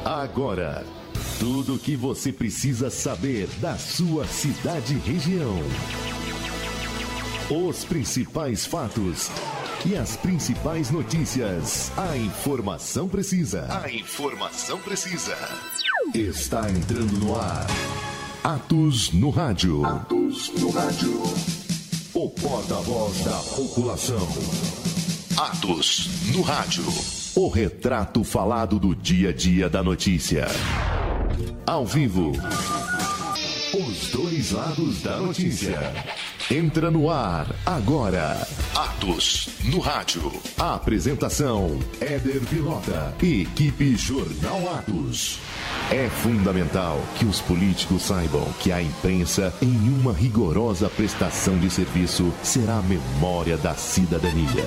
Agora, tudo o que você precisa saber da sua cidade e região. Os principais fatos e as principais notícias. A informação precisa. Está entrando no ar. Atos no Rádio. O porta-voz da população. Atos no Rádio. O retrato falado do dia a dia da notícia. Ao vivo. Os dois lados da notícia. Entra no ar agora. Atos no Rádio. A apresentação: Éder Pilota e equipe Jornal Atos. É fundamental que os políticos saibam que a imprensa, em uma rigorosa prestação de serviço, será a memória da cidadania.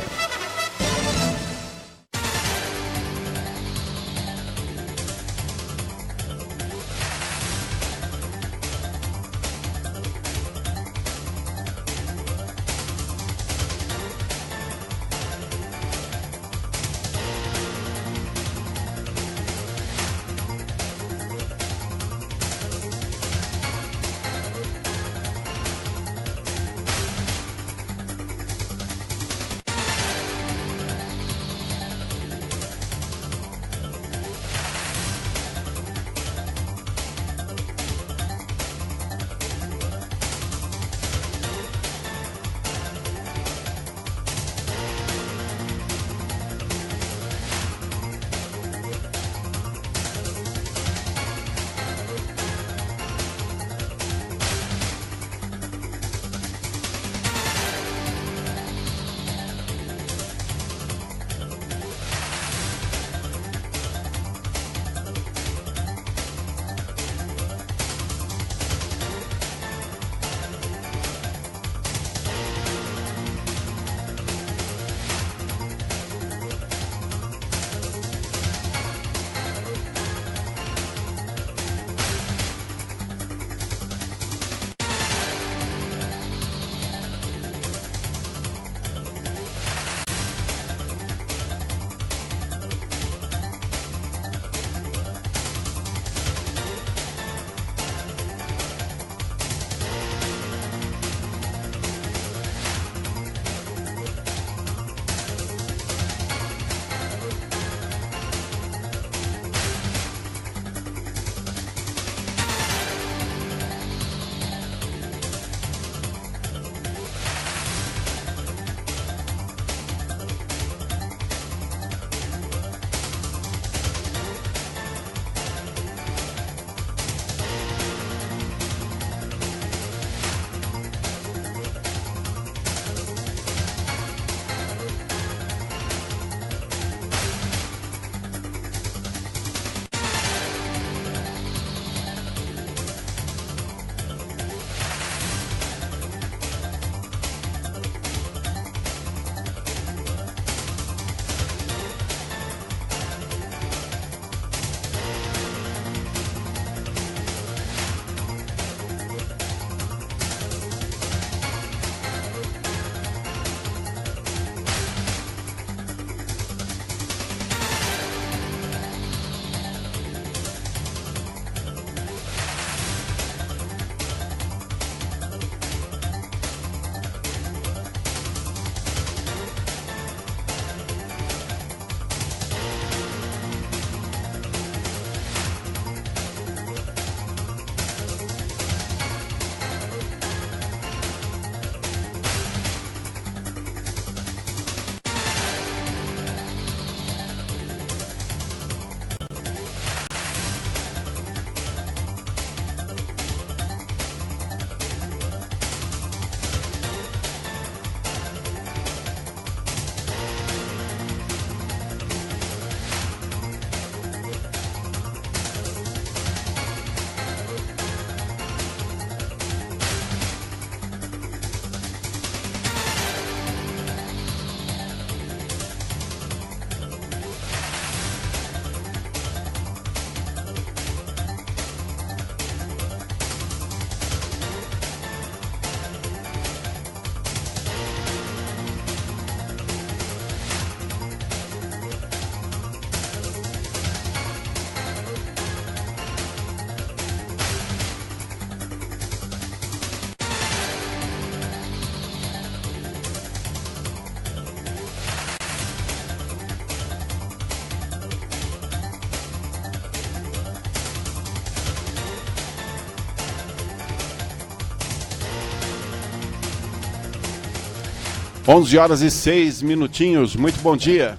11 horas e 6 minutinhos, muito bom dia.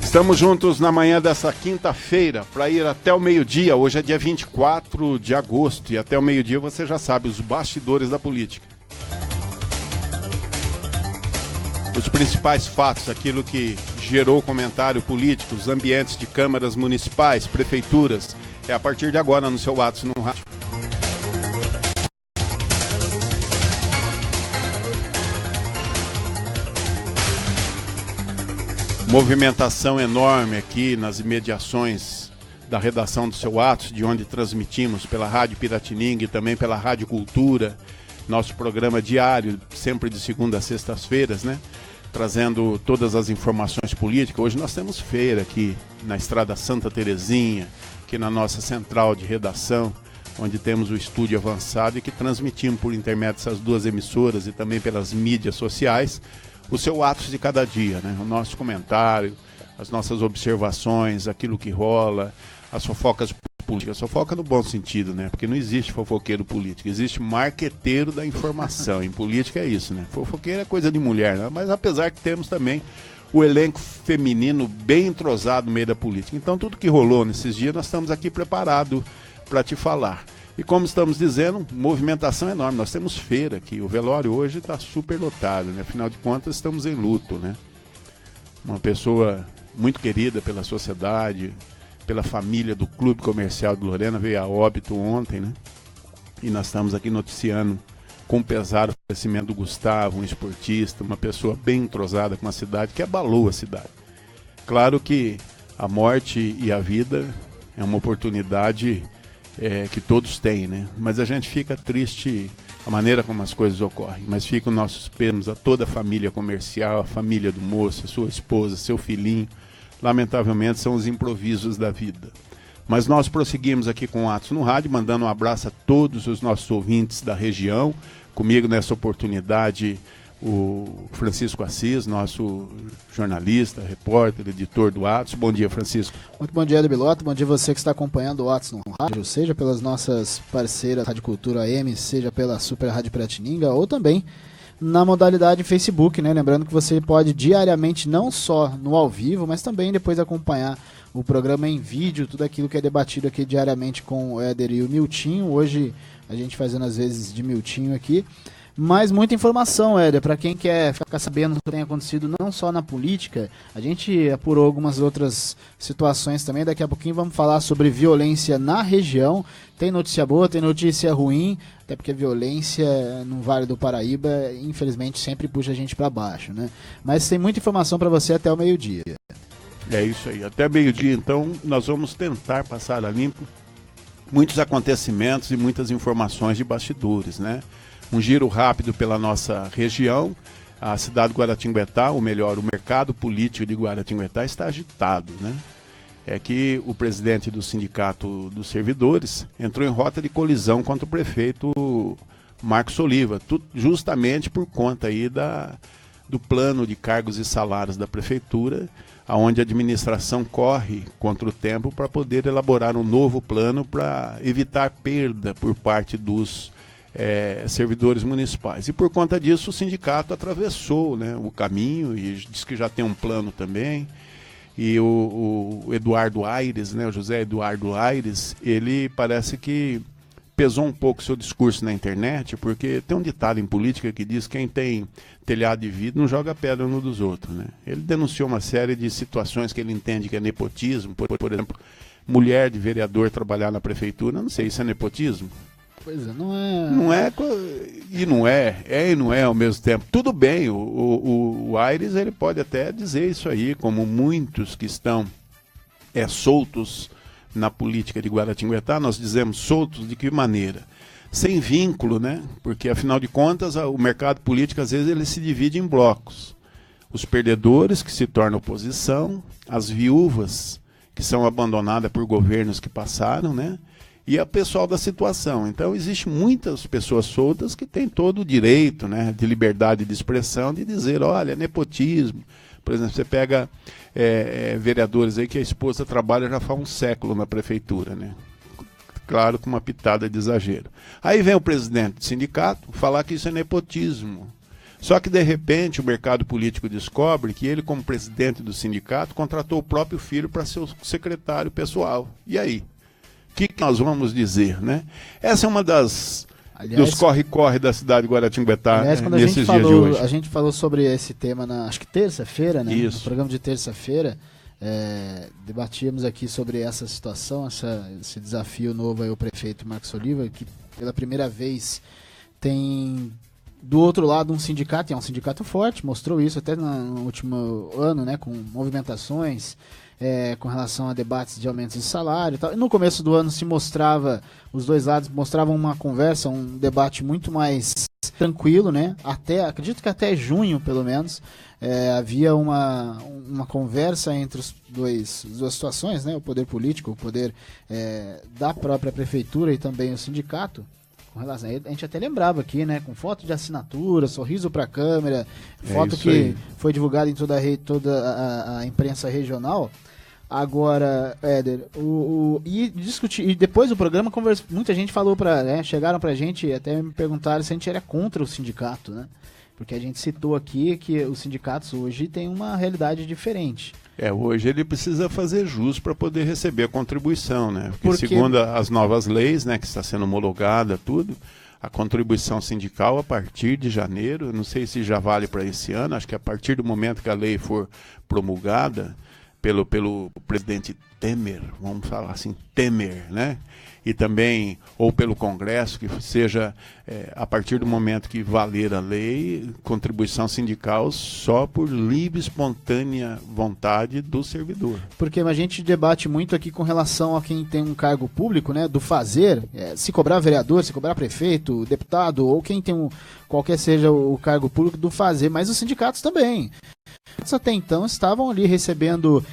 Estamos juntos na manhã dessa quinta-feira para ir até o meio-dia. Hoje é dia 24 de agosto e até o meio-dia você já sabe os bastidores da política. Os principais fatos, aquilo que gerou comentário político, os ambientes de câmaras municipais, prefeituras, é a partir de agora no seu Atos no Rádio. Movimentação enorme aqui nas imediações da redação do seu Atos, de onde transmitimos pela Rádio Piratininga e também pela Rádio Cultura, nosso programa diário, sempre de segunda a sextas-feiras, né? Trazendo todas as informações políticas. Hoje nós temos feira aqui na Estrada Santa Terezinha, aqui na nossa central de redação, onde temos o estúdio avançado e que transmitimos por intermédio dessas duas emissoras e também pelas mídias sociais, o seu Atos de cada dia, né? O nosso comentário, as nossas observações, aquilo que rola, as fofocas políticas. Fofoca no bom sentido, né? Porque não existe fofoqueiro político, existe marqueteiro da informação. Em política é isso, né? Fofoqueiro é coisa de mulher, né? Mas apesar que temos também o elenco feminino bem entrosado no meio da política. Então tudo que rolou nesses dias nós estamos aqui preparados para te falar. E como estamos dizendo, movimentação enorme. Nós temos feira aqui. O velório hoje está super lotado, né? Afinal de contas, estamos em luto, né? Uma pessoa muito querida pela sociedade, pela família do Clube Comercial de Lorena, veio a óbito ontem, né? E nós estamos aqui noticiando com pesar o falecimento do Gustavo, um esportista, uma pessoa bem entrosada com a cidade, que abalou a cidade. Claro que a morte e a vida é uma oportunidade que todos têm, né? Mas a gente fica triste a maneira como as coisas ocorrem, mas ficam nossos pêsames a toda a família comercial, a família do moço, a sua esposa, seu filhinho. Lamentavelmente são os improvisos da vida. Mas nós prosseguimos aqui com o Atos no Rádio, mandando um abraço a todos os nossos ouvintes da região. Comigo nessa oportunidade o Francisco Assis, nosso jornalista, repórter, editor do Atos. Bom dia, Francisco. Muito bom dia, Edebiloto. Bom dia você que está acompanhando o Atos no Rádio, seja pelas nossas parceiras Rádio Cultura AM, seja pela Super Rádio Piratininga ou também na modalidade Facebook, né? Lembrando que você pode diariamente, não só no ao vivo, mas também depois acompanhar o programa em vídeo, tudo aquilo que é debatido aqui diariamente com o Éder e o Miltinho. Hoje a gente fazendo às vezes de Miltinho aqui. Mas muita informação, Éder, para quem quer ficar sabendo o que tem acontecido não só na política, a gente apurou algumas outras situações também, daqui a pouquinho vamos falar sobre violência na região, tem notícia boa, tem notícia ruim, até porque a violência no Vale do Paraíba, infelizmente, sempre puxa a gente para baixo, né? Mas tem muita informação para você até o meio-dia. É isso aí, até meio-dia então nós vamos tentar passar a limpo muitos acontecimentos e muitas informações de bastidores, né? Um giro rápido pela nossa região, a cidade de Guaratinguetá, ou melhor, o mercado político de Guaratinguetá está agitado, né? É que o presidente do Sindicato dos Servidores entrou em rota de colisão contra o prefeito Marcos Oliva, justamente por conta aí do plano de cargos e salários da prefeitura, onde a administração corre contra o tempo para poder elaborar um novo plano para evitar perda por parte dos servidores municipais. E por conta disso o sindicato atravessou, né, o caminho e diz que já tem um plano também. E o Eduardo Aires, né, o José Eduardo Aires, ele parece que pesou um pouco seu discurso na internet, porque tem um ditado em política que diz que quem tem telhado de vidro não joga pedra no dos outros, né? Ele denunciou uma série de situações que ele entende que é nepotismo, por exemplo, mulher de vereador trabalhar na prefeitura, não sei, isso é nepotismo? Pois é, não é... Não é e não é, e não é ao mesmo tempo. Tudo bem, o Aires ele pode até dizer isso aí, como muitos que estão soltos na política de Guaratinguetá. Nós dizemos soltos de que maneira? Sem vínculo, né? Porque afinal de contas o mercado político às vezes ele se divide em blocos. Os perdedores que se tornam oposição, as viúvas que são abandonadas por governos que passaram, né? E a pessoal da situação. Então, existem muitas pessoas soltas que têm todo o direito, né, de liberdade de expressão, de dizer, olha, nepotismo. Por exemplo, você pega vereadores aí que a esposa trabalha já faz um século na prefeitura, né? claro, com uma pitada de exagero. Aí vem o presidente do sindicato falar que isso é nepotismo. Só que, de repente, o mercado político descobre que ele, como presidente do sindicato, contratou o próprio filho para ser o secretário pessoal. E aí? O que nós vamos dizer, né? Essa é uma dos corre-corre da cidade de Guaratinguetá nesses dias de hoje. A gente falou sobre esse tema acho que terça-feira, né? Isso. No programa de terça-feira, debatíamos aqui sobre essa situação, esse desafio novo aí, o prefeito Marcos Oliva, que pela primeira vez tem do outro lado um sindicato, e é um sindicato forte, mostrou isso até no último ano, né? Com movimentações, com relação a debates de aumentos de salário e tal. E no começo do ano se mostrava, os dois lados mostravam uma conversa, um debate muito mais tranquilo, né? Acredito que até junho, pelo menos, havia uma conversa entre as duas situações, né? O poder político, o poder da própria prefeitura e também o sindicato. Com relação a gente até lembrava aqui, né? Com foto de assinatura, sorriso para a câmera, foto que aí foi divulgada em toda a imprensa regional. Agora, Éder, e depois do programa, muita gente falou chegaram pra gente e até me perguntaram se a gente era contra o sindicato, né? Porque a gente citou aqui que os sindicatos hoje têm uma realidade diferente. Hoje ele precisa fazer jus para poder receber a contribuição, né? Porque segundo as novas leis, né, que está sendo homologada, tudo, a contribuição sindical a partir de janeiro, não sei se já vale para esse ano, acho que a partir do momento que a lei for promulgada pelo presidente Temer, vamos falar assim, Temer, né? E também, ou pelo Congresso, que seja, a partir do momento que valer a lei, contribuição sindical só por livre, espontânea vontade do servidor. Porque a gente debate muito aqui com relação a quem tem um cargo público, né, do fazer, se cobrar vereador, se cobrar prefeito, deputado, ou quem tem qualquer seja o cargo público do fazer, mas os sindicatos também. Até então estavam ali recebendo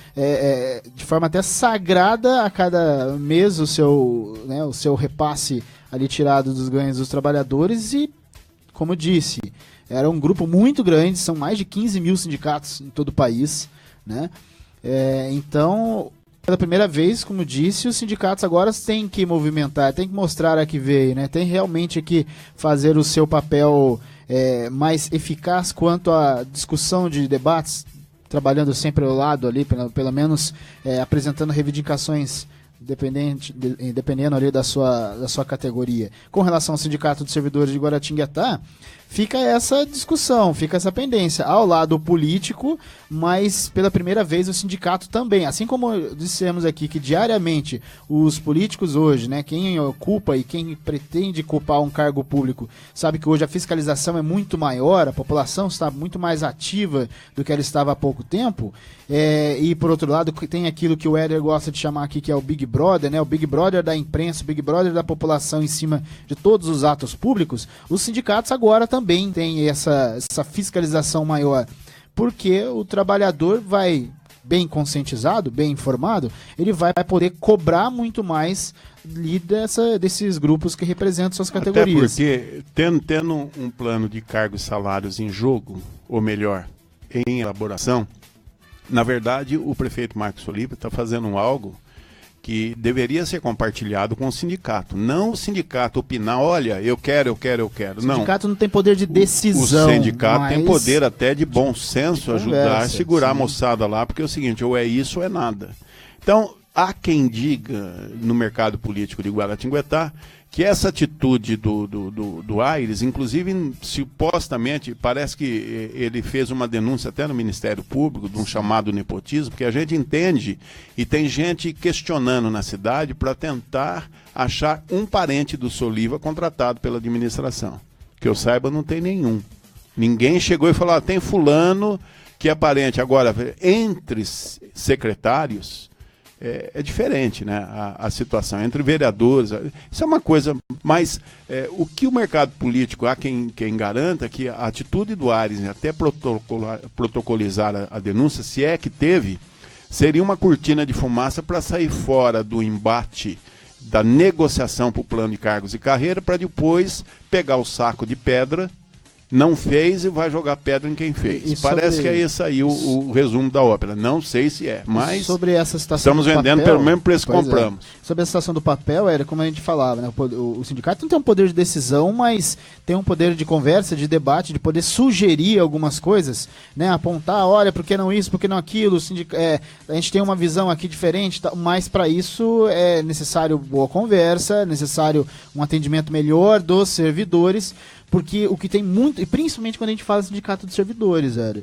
de forma até sagrada a cada mês o seu repasse ali tirado dos ganhos dos trabalhadores e, como eu disse, era um grupo muito grande, são mais de 15 mil sindicatos em todo o país, né? Então, pela primeira vez, como eu disse, os sindicatos agora têm que movimentar, têm que mostrar a que veio, né? Tem realmente que fazer o seu papel mais eficaz quanto à discussão de debates, trabalhando sempre ao lado ali, pelo menos apresentando reivindicações dependendo ali da sua categoria. Com relação ao Sindicato dos Servidores de Guaratinguetá, fica essa discussão, fica essa pendência ao lado político, mas pela primeira vez o sindicato também, assim como dissemos aqui que diariamente os políticos hoje, né, quem ocupa e quem pretende ocupar um cargo público, sabe que hoje a fiscalização é muito maior, a população está muito mais ativa do que ela estava há pouco tempo, e por outro lado tem aquilo que o Éder gosta de chamar aqui que é o Big Brother, né, o Big Brother da imprensa, o Big Brother da população em cima de todos os atos públicos. Os sindicatos agora também têm essa fiscalização maior, porque o trabalhador vai bem conscientizado, bem informado, ele vai poder cobrar muito mais desses grupos que representam suas categorias. Até porque, tendo um plano de cargos e salários em jogo, ou melhor, em elaboração, na verdade o prefeito Marcos Oliva está fazendo algo que deveria ser compartilhado com o sindicato. Não o sindicato opinar, olha, eu quero. O sindicato não tem poder de decisão. O sindicato tem poder até de bom senso, ajudar a segurar a moçada lá, porque é o seguinte, ou é isso ou é nada. Então, há quem diga no mercado político de Guaratinguetá que essa atitude do Aires, inclusive supostamente, parece que ele fez uma denúncia até no Ministério Público de um chamado nepotismo, porque a gente entende e tem gente questionando na cidade para tentar achar um parente do Soliva contratado pela administração. Que eu saiba, não tem nenhum. Ninguém chegou e falou, tem fulano que é parente. Agora, entre secretários, é diferente, né, a situação entre vereadores, isso é uma coisa, mas o que o mercado político, há quem garanta que a atitude do Aires, até protocolizar a denúncia, se é que teve, seria uma cortina de fumaça para sair fora do embate da negociação para o plano de cargos e carreira, para depois pegar o saco de pedra não fez e vai jogar pedra em quem fez. Parece que é esse aí o resumo da ópera. Não sei se é, mas sobre essa situação estamos vendendo pelo mesmo preço que compramos. Sobre a situação do papel, era como a gente falava, né? O sindicato não tem um poder de decisão, mas tem um poder de conversa, de debate, de poder sugerir algumas coisas, né? Apontar, olha, por que não isso, por que não aquilo, a gente tem uma visão aqui diferente, mas para isso é necessário boa conversa, necessário um atendimento melhor dos servidores, porque o que tem muito, e principalmente quando a gente fala sindicato de servidores, velho.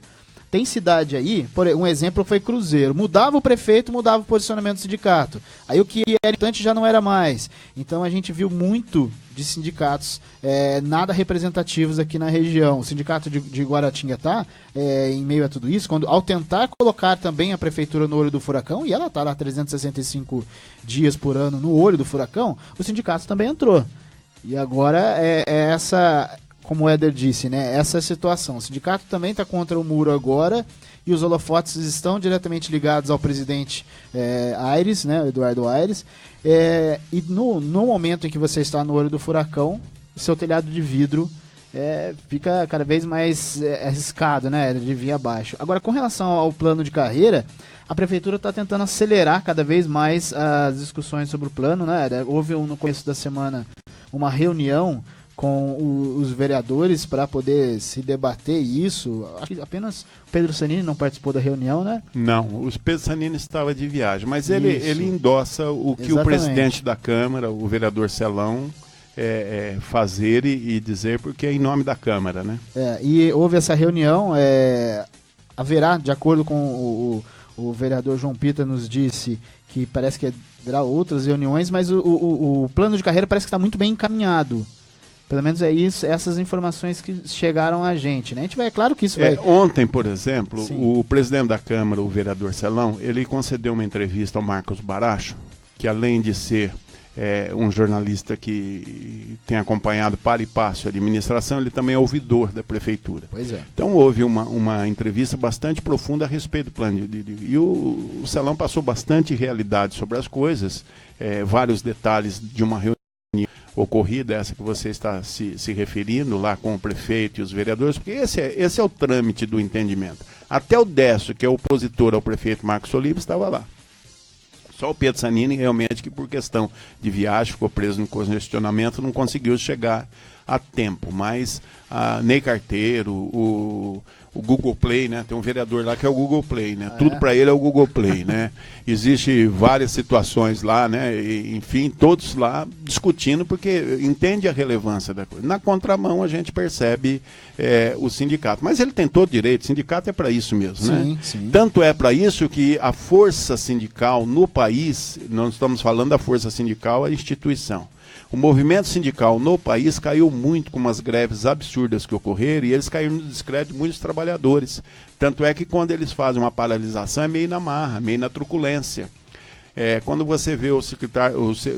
Tem cidade aí, um exemplo foi Cruzeiro, mudava o prefeito, mudava o posicionamento do sindicato. Aí o que era importante já não era mais. Então a gente viu muito de sindicatos nada representativos aqui na região. O sindicato de Guaratinguetá, em meio a tudo isso, ao tentar colocar também a prefeitura no olho do furacão, e ela está lá 365 dias por ano no olho do furacão, o sindicato também entrou. E agora é essa, como o Éder disse, né, essa situação. O sindicato também está contra o muro agora e os holofotes estão diretamente ligados ao presidente Aires, né, Eduardo Aires. E no momento em que você está no olho do furacão, o seu telhado de vidro fica cada vez mais arriscado, né, de vir abaixo. Agora, com relação ao plano de carreira, a prefeitura está tentando acelerar cada vez mais as discussões sobre o plano, né? Houve no começo da semana uma reunião com os vereadores para poder se debater isso. Acho que apenas o Pedro Sanini não participou da reunião, né? Não, o Pedro Sanini estava de viagem, mas ele endossa o que o presidente da Câmara, o vereador Celão, fazer e dizer, porque é em nome da Câmara, né? E houve essa reunião, haverá, de acordo com o vereador João Pita nos disse que parece que haverá outras reuniões, mas o plano de carreira parece que está muito bem encaminhado. Pelo menos é isso, essas informações que chegaram a gente, né? A gente vai, claro que isso vai... Ontem, por exemplo, Sim. O presidente da Câmara, o vereador Celão, ele concedeu uma entrevista ao Marcos Baracho, que além de ser um jornalista que tem acompanhado para e passo a administração, ele também é ouvidor da prefeitura. Pois é. Então houve uma entrevista bastante profunda a respeito do plano e o Celão passou bastante realidade sobre as coisas, vários detalhes de uma reunião ocorrida, essa que você está se referindo lá com o prefeito e os vereadores, porque esse é o trâmite do entendimento. Até o Décio, que é opositor ao prefeito Marcos Oliva, estava lá. Só o Pedro Sanini, realmente, que por questão de viagem, ficou preso no congestionamento, não conseguiu chegar a tempo. Mas a Ney Carteiro, o Google Play, né? Tem um vereador lá que é o Google Play, né? Tudo para ele é o Google Play, né? Existem várias situações lá, né? E, enfim, todos lá discutindo, porque entende a relevância da coisa. Na contramão, a gente percebe o sindicato. Mas ele tem todo direito, o sindicato é para isso mesmo, né? Sim. Tanto é para isso que a força sindical no país, nós estamos falando da força sindical, a instituição. O movimento sindical no país caiu muito com umas greves absurdas que ocorreram e eles caíram no descrédito de muitos trabalhadores. Tanto é que quando eles fazem uma paralisação é meio na marra, meio na truculência. Quando você vê os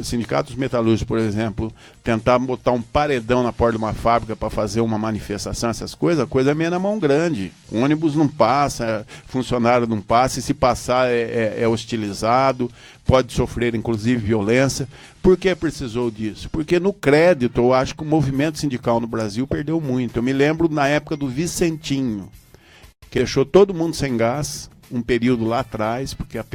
sindicatos metalúrgicos, por exemplo, tentar botar um paredão na porta de uma fábrica para fazer uma manifestação, essas coisas, a coisa é meio na mão grande. O ônibus não passa, funcionário não passa, e se passar é hostilizado, pode sofrer inclusive violência. Por que precisou disso? Porque no crédito, eu acho que o movimento sindical no Brasil perdeu muito. Eu me lembro na época do Vicentinho, que deixou todo mundo sem gás, um período lá atrás, porque a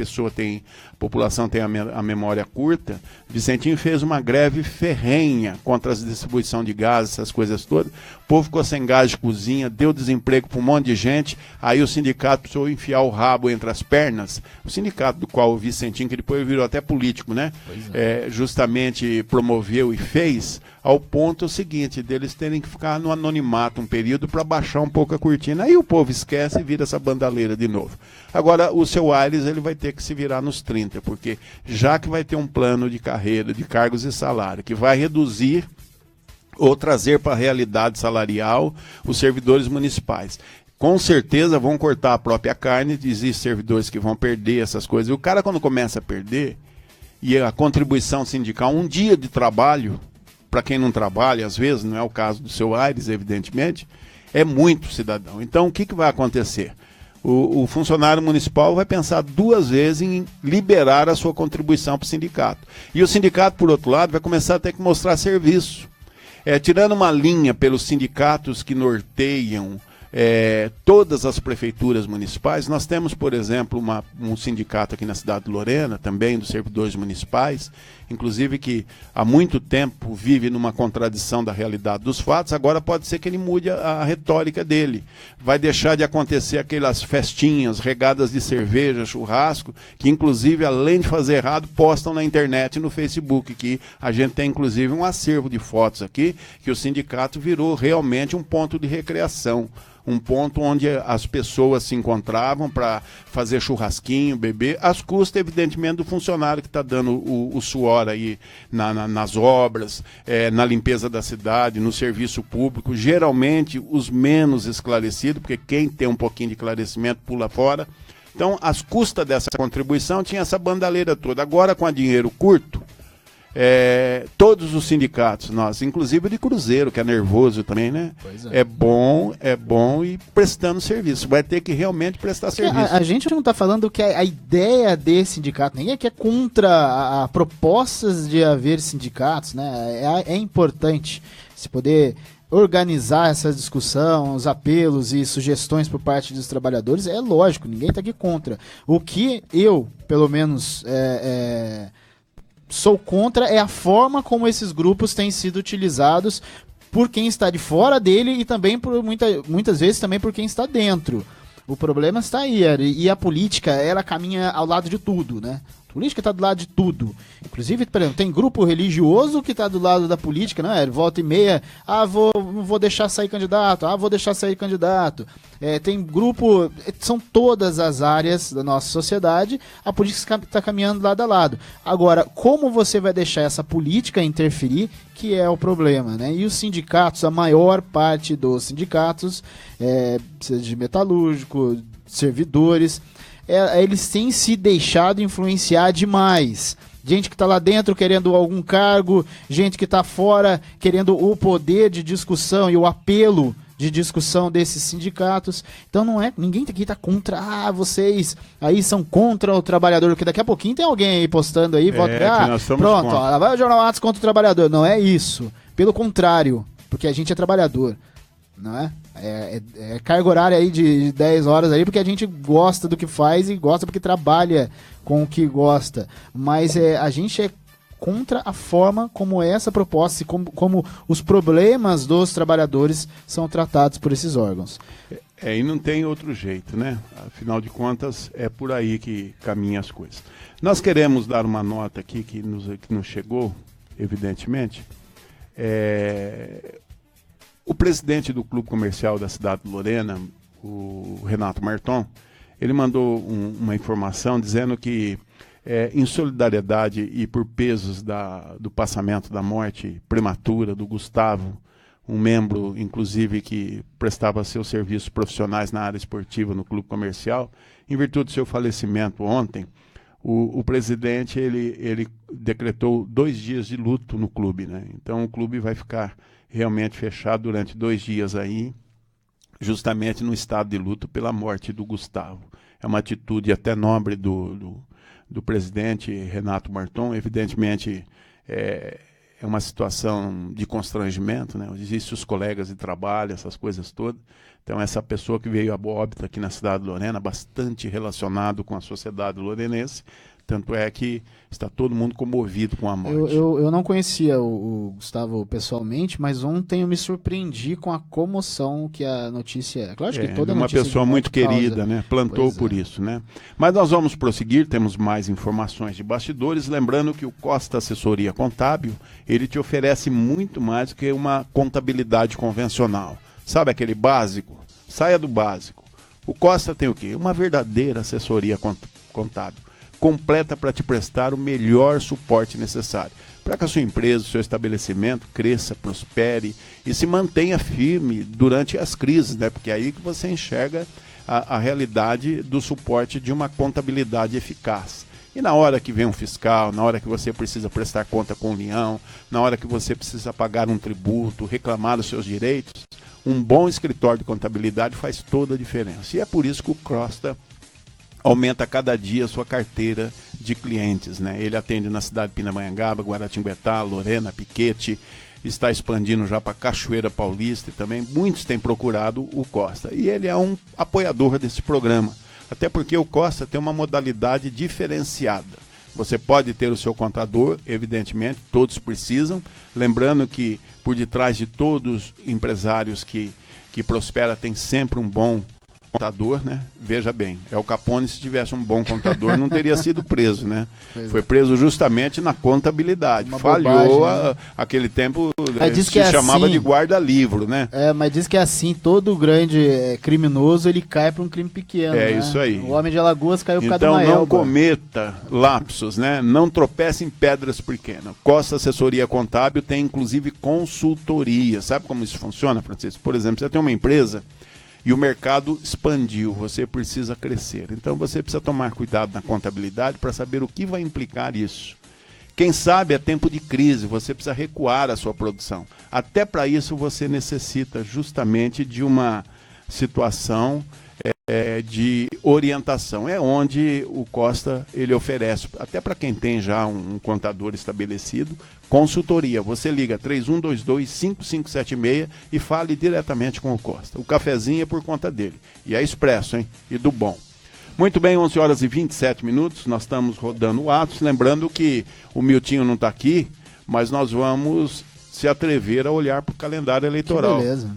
população tem a memória curta. Vicentinho fez uma greve ferrenha contra a distribuição de gás, essas coisas todas. O povo ficou sem gás de cozinha, deu desemprego para um monte de gente. Aí o sindicato precisou enfiar o rabo entre as pernas. O sindicato do qual o Vicentinho, que depois virou até político, né? Justamente promoveu e fez, ao ponto seguinte, deles terem que ficar no anonimato um período para baixar um pouco a cortina. Aí o povo esquece e vira essa bandaleira de novo. Agora, o seu Aires, ele vai ter que se virar nos 30, porque já que vai ter um plano de carreira, de cargos e salário, que vai reduzir ou trazer para a realidade salarial os servidores municipais. Com certeza vão cortar a própria carne, existem servidores que vão perder essas coisas. E o cara, quando começa a perder, e a contribuição sindical, um dia de trabalho, para quem não trabalha, às vezes, não é o caso do seu Aires, evidentemente, é muito cidadão. Então, o que vai acontecer? O funcionário municipal vai pensar duas vezes em liberar a sua contribuição para o sindicato. E o sindicato, por outro lado, vai começar a ter que mostrar serviço. tirando uma linha pelos sindicatos que norteiam todas as prefeituras municipais, nós temos, por exemplo, um sindicato aqui na cidade de Lorena, também dos servidores municipais, inclusive que há muito tempo vive numa contradição da realidade dos fatos. Agora pode ser que ele mude a retórica dele. Vai deixar de acontecer aquelas festinhas regadas de cerveja, churrasco, que inclusive, além de fazer errado, postam na internet e no Facebook, que a gente tem inclusive um acervo de fotos aqui, que o sindicato virou realmente um ponto de recreação. Um ponto onde as pessoas se encontravam para fazer churrasquinho, beber, às custas, evidentemente, do funcionário que está dando o suor aí nas obras, na limpeza da cidade, no serviço público, geralmente os menos esclarecidos, porque quem tem um pouquinho de esclarecimento pula fora. Então, às custas dessa contribuição, tinha essa bandaleira toda. Agora, com a dinheiro curto, todos os sindicatos, inclusive o de Cruzeiro, que é nervoso também, né? É bom e prestando serviço. Vai ter que realmente prestar serviço. A gente não está falando que a ideia desse sindicato, ninguém aqui é contra propostas de haver sindicatos, né? É importante se poder organizar essa discussão, os apelos e sugestões por parte dos trabalhadores, é lógico, ninguém está aqui contra. O que eu, pelo menos, sou contra é a forma como esses grupos têm sido utilizados por quem está de fora dele e também por muitas vezes também por quem está dentro. O problema está aí, e a política, ela caminha ao lado de tudo, né? A política está do lado de tudo. Inclusive, por exemplo, tem grupo religioso que está do lado da política, né? Volta e meia, vou deixar sair candidato, vou deixar sair candidato. Tem grupo, são todas as áreas da nossa sociedade, a política está caminhando lado a lado. Agora, como você vai deixar essa política interferir, que é o problema, né? E os sindicatos, a maior parte dos sindicatos, seja de metalúrgico, servidores, eles têm se deixado influenciar demais. Gente que está lá dentro querendo algum cargo, gente que está fora querendo o poder de discussão e o apelo de discussão desses sindicatos. Então ninguém aqui está contra, vocês aí são contra o trabalhador, porque daqui a pouquinho tem alguém aí postando aí, pronto, vai o Jornal Atos contra o trabalhador. Não é isso, pelo contrário, porque a gente é trabalhador, não é? É carga horária aí de 10 horas aí, porque a gente gosta do que faz e gosta porque trabalha com o que gosta. Mas a gente é contra a forma como essa proposta e como os problemas dos trabalhadores são tratados por esses órgãos. E não tem outro jeito, né? Afinal de contas, é por aí que caminham as coisas. Nós queremos dar uma nota aqui que nos chegou, evidentemente. O presidente do Clube Comercial da cidade de Lorena, o Renato Marton, ele mandou uma informação dizendo que, em solidariedade e por pesos do passamento da morte prematura do Gustavo, um membro, inclusive, que prestava seus serviços profissionais na área esportiva no Clube Comercial, em virtude do seu falecimento ontem, o presidente ele decretou 2 dias de luto no clube, né? Então o clube vai ficar realmente fechado durante 2 dias aí, justamente no estado de luto pela morte do Gustavo. É uma atitude até nobre do presidente Renato Marton. Evidentemente é uma situação de constrangimento, né? Existem os colegas de trabalho, essas coisas todas. Então essa pessoa que veio a óbito aqui na cidade de Lorena, bastante relacionado com a sociedade lorenense, tanto é que está todo mundo comovido com a morte. Eu não conhecia o Gustavo pessoalmente, mas ontem eu me surpreendi com a comoção que a notícia é. Claro que toda uma pessoa muito querida, né? Plantou por isso, né? Mas nós vamos prosseguir, temos mais informações de bastidores, lembrando que o Costa Assessoria Contábil, ele te oferece muito mais do que uma contabilidade convencional. Sabe aquele básico? Saia do básico. O Costa tem o quê? Uma verdadeira assessoria contábil, completa para te prestar o melhor suporte necessário, para que a sua empresa, o seu estabelecimento cresça, prospere e se mantenha firme durante as crises, né? Porque é aí que você enxerga a realidade do suporte de uma contabilidade eficaz. E na hora que vem um fiscal, na hora que você precisa prestar conta com o União, na hora que você precisa pagar um tributo, reclamar dos seus direitos, um bom escritório de contabilidade faz toda a diferença. E é por isso que o Costa aumenta cada dia a sua carteira de clientes, né? Ele atende na cidade de Pindamonhangaba, Guaratinguetá, Lorena, Piquete, está expandindo já para Cachoeira Paulista e também muitos têm procurado o Costa. E ele é um apoiador desse programa, até porque o Costa tem uma modalidade diferenciada. Você pode ter o seu contador, evidentemente, todos precisam, lembrando que por detrás de todos os empresários que prosperam tem sempre um bom contador, né? Veja bem, El Capone, se tivesse um bom contador, não teria sido preso, né? Foi preso justamente na contabilidade. Falhou bobagem, né? Aquele tempo se chamava de guarda-livro, né? Mas diz que é assim, todo grande criminoso, ele cai para um crime pequeno, né? Isso aí. O Homem de Alagoas caiu por causa de uma Então não cometa lapsos, né? Não tropece em pedras pequenas. Costa Assessoria Contábil tem inclusive consultoria. Sabe como isso funciona, Francisco? Por exemplo, você tem uma empresa e o mercado expandiu, você precisa crescer. Então você precisa tomar cuidado na contabilidade para saber o que vai implicar isso. Quem sabe é tempo de crise, você precisa recuar a sua produção. Até para isso você necessita justamente de uma situação de orientação. É onde o Costa ele oferece, até para quem tem já um contador estabelecido, consultoria. Você liga 3122-5576 e fale diretamente com o Costa. O cafezinho é por conta dele. E é expresso, hein? E do bom. Muito bem, 11 horas e 27 minutos, nós estamos rodando o Atos. Lembrando que o Miltinho não está aqui, mas nós vamos se atrever a olhar para o calendário eleitoral. Que beleza.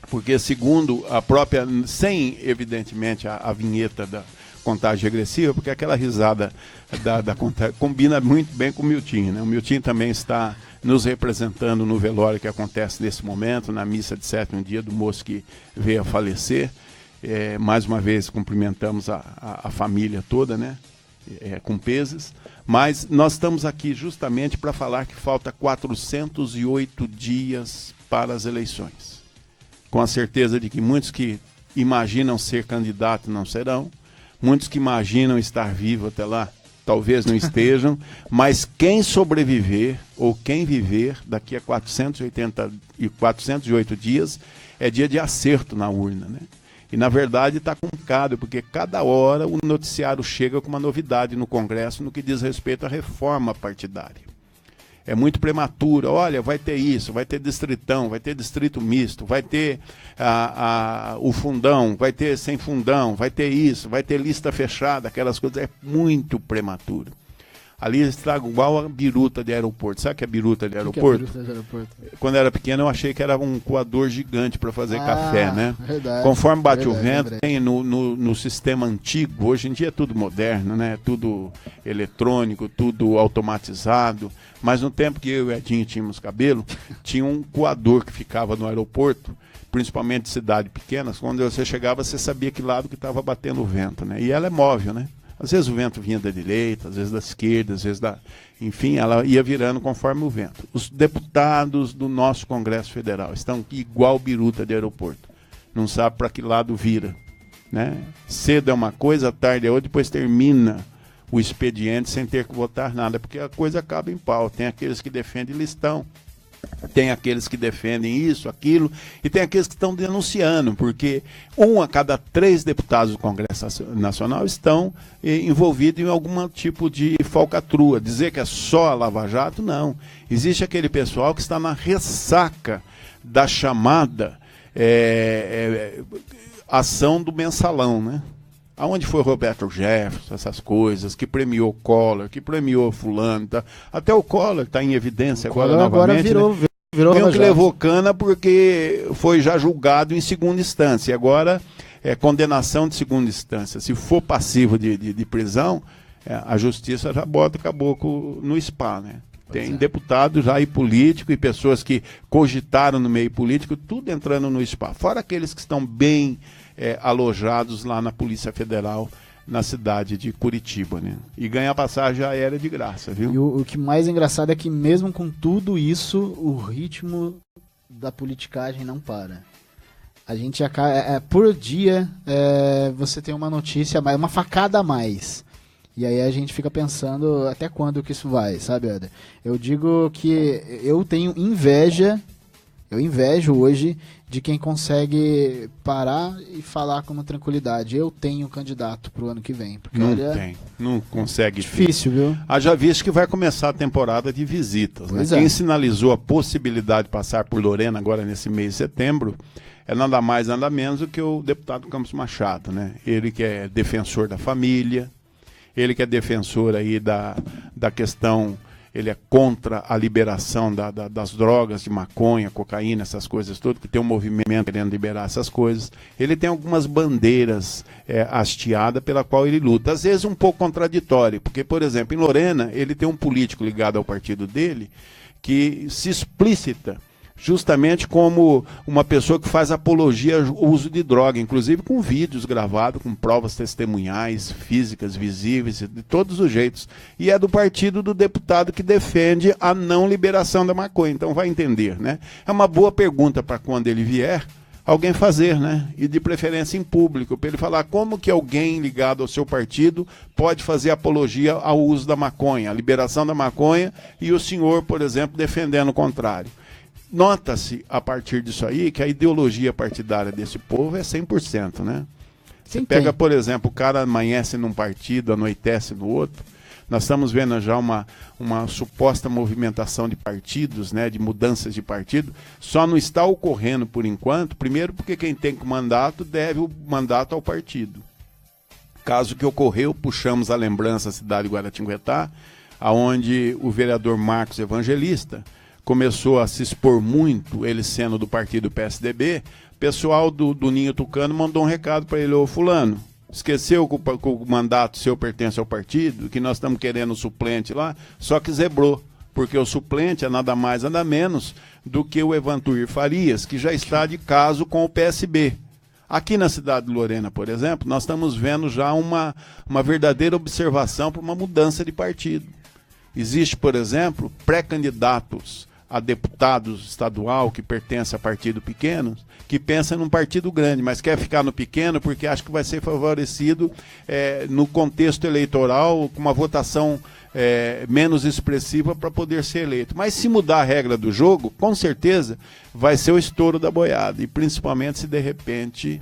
Porque segundo a própria, sem evidentemente a vinheta da contagem regressiva, porque aquela risada da contagem combina muito bem com o Miltinho, né? O Miltinho também está nos representando no velório que acontece nesse momento, na missa de sétimo dia do moço que veio a falecer. Mais uma vez cumprimentamos a família toda, né? Com pesos. Mas nós estamos aqui justamente para falar que falta 408 dias para as eleições. Com a certeza de que muitos que imaginam ser candidatos não serão, muitos que imaginam estar vivos até lá, talvez não estejam, mas quem sobreviver ou quem viver daqui a 408 dias é dia de acerto na urna, né? E na verdade está complicado, porque cada hora o noticiário chega com uma novidade no Congresso no que diz respeito à reforma partidária. É muito prematuro. Olha, vai ter isso, vai ter distritão, vai ter distrito misto, vai ter o fundão, vai ter sem fundão, vai ter isso, vai ter lista fechada, aquelas coisas. É muito prematuro. Ali está igual a biruta de aeroporto. Sabe o que é biruta de aeroporto? Que é biruta de aeroporto? Quando eu era pequeno eu achei que era um coador gigante para fazer café, né? Verdade, conforme bate o vento, tem no sistema antigo, hoje em dia é tudo moderno, né? Tudo eletrônico, tudo automatizado. Mas no tempo que eu e o Edinho tínhamos cabelo, tinha um coador que ficava no aeroporto, principalmente de cidades pequenas. Quando você chegava, você sabia que lado que estava batendo o vento, né? E ela é móvel, né? Às vezes o vento vinha da direita, às vezes da esquerda, às vezes enfim, ela ia virando conforme o vento. Os deputados do nosso Congresso Federal estão igual biruta de aeroporto. Não sabe para que lado vira, né? Cedo é uma coisa, tarde é outra, depois termina o expediente sem ter que votar nada, porque a coisa acaba em pau. Tem aqueles que defendem listão, tem aqueles que defendem isso, aquilo, e tem aqueles que estão denunciando, porque 1 a cada 3 deputados do Congresso Nacional estão envolvidos em algum tipo de falcatrua. Dizer que é só a Lava Jato, não. Existe aquele pessoal que está na ressaca da chamada ação do mensalão, né? Aonde foi Roberto Jefferson, essas coisas, que premiou Collor, que premiou fulano, tá? Até o Collor está em evidência agora novamente. Virou que levou cana porque foi já julgado em segunda instância. Agora é condenação de segunda instância. Se for passivo de prisão, a justiça já bota o caboclo no spa, né? Tem deputados já e político e pessoas que cogitaram no meio político, tudo entrando no spa. Fora aqueles que estão bem alojados lá na Polícia Federal, na cidade de Curitiba, né? E ganhar passagem aérea de graça, viu? E o que mais engraçado é que mesmo com tudo isso, o ritmo da politicagem não para. A gente por dia você tem uma notícia a mais, uma facada a mais. E aí a gente fica pensando até quando que isso vai, sabe, Éder? Eu digo que eu tenho inveja, eu invejo hoje de quem consegue parar e falar com uma tranquilidade. Eu tenho candidato pro ano que vem. Porque não consegue. Difícil, viu? Já visto que vai começar a temporada de visitas. Né? Quem sinalizou a possibilidade de passar por Lorena agora nesse mês de setembro é nada mais, nada menos do que o deputado Campos Machado. Né? Ele que é defensor da família, ele que é defensor aí da questão... Ele é contra a liberação das drogas, de maconha, cocaína, essas coisas todas, que tem um movimento querendo liberar essas coisas. Ele tem algumas bandeiras hasteadas pela qual ele luta. Às vezes um pouco contraditório, porque, por exemplo, em Lorena, ele tem um político ligado ao partido dele que se explicita justamente como uma pessoa que faz apologia ao uso de droga, inclusive com vídeos gravados, com provas testemunhais, físicas, visíveis, de todos os jeitos. E é do partido do deputado que defende a não liberação da maconha. Então vai entender, né? É uma boa pergunta para quando ele vier, alguém fazer, né? E de preferência em público, para ele falar como que alguém ligado ao seu partido pode fazer apologia ao uso da maconha, a liberação da maconha, e o senhor, por exemplo, defendendo o contrário. Nota-se, a partir disso aí, que a ideologia partidária desse povo é 100%, né? Você pega, por exemplo, o cara amanhece num partido, anoitece no outro. Nós estamos vendo já uma suposta movimentação de partidos, né, de mudanças de partido. Só não está ocorrendo por enquanto, primeiro porque quem tem o mandato deve o mandato ao partido. Caso que ocorreu, puxamos a lembrança da cidade de Guaratinguetá, onde o vereador Marcos Evangelista começou a se expor muito, ele sendo do partido PSDB, o pessoal do Ninho Tucano mandou um recado para ele: ô fulano, esqueceu que o mandato seu pertence ao partido, que nós estamos querendo o suplente lá, só que zebrou, porque o suplente é nada mais, nada menos do que o Evantuir Farias, que já está de caso com o PSB. Aqui na cidade de Lorena, por exemplo, nós estamos vendo já uma verdadeira observação para uma mudança de partido. Existe, por exemplo, pré-candidatos a deputados estadual que pertencem a partido pequeno, que pensa num partido grande, mas quer ficar no pequeno porque acha que vai ser favorecido no contexto eleitoral com uma votação menos expressiva para poder ser eleito. Mas se mudar a regra do jogo, com certeza vai ser o estouro da boiada, e principalmente se de repente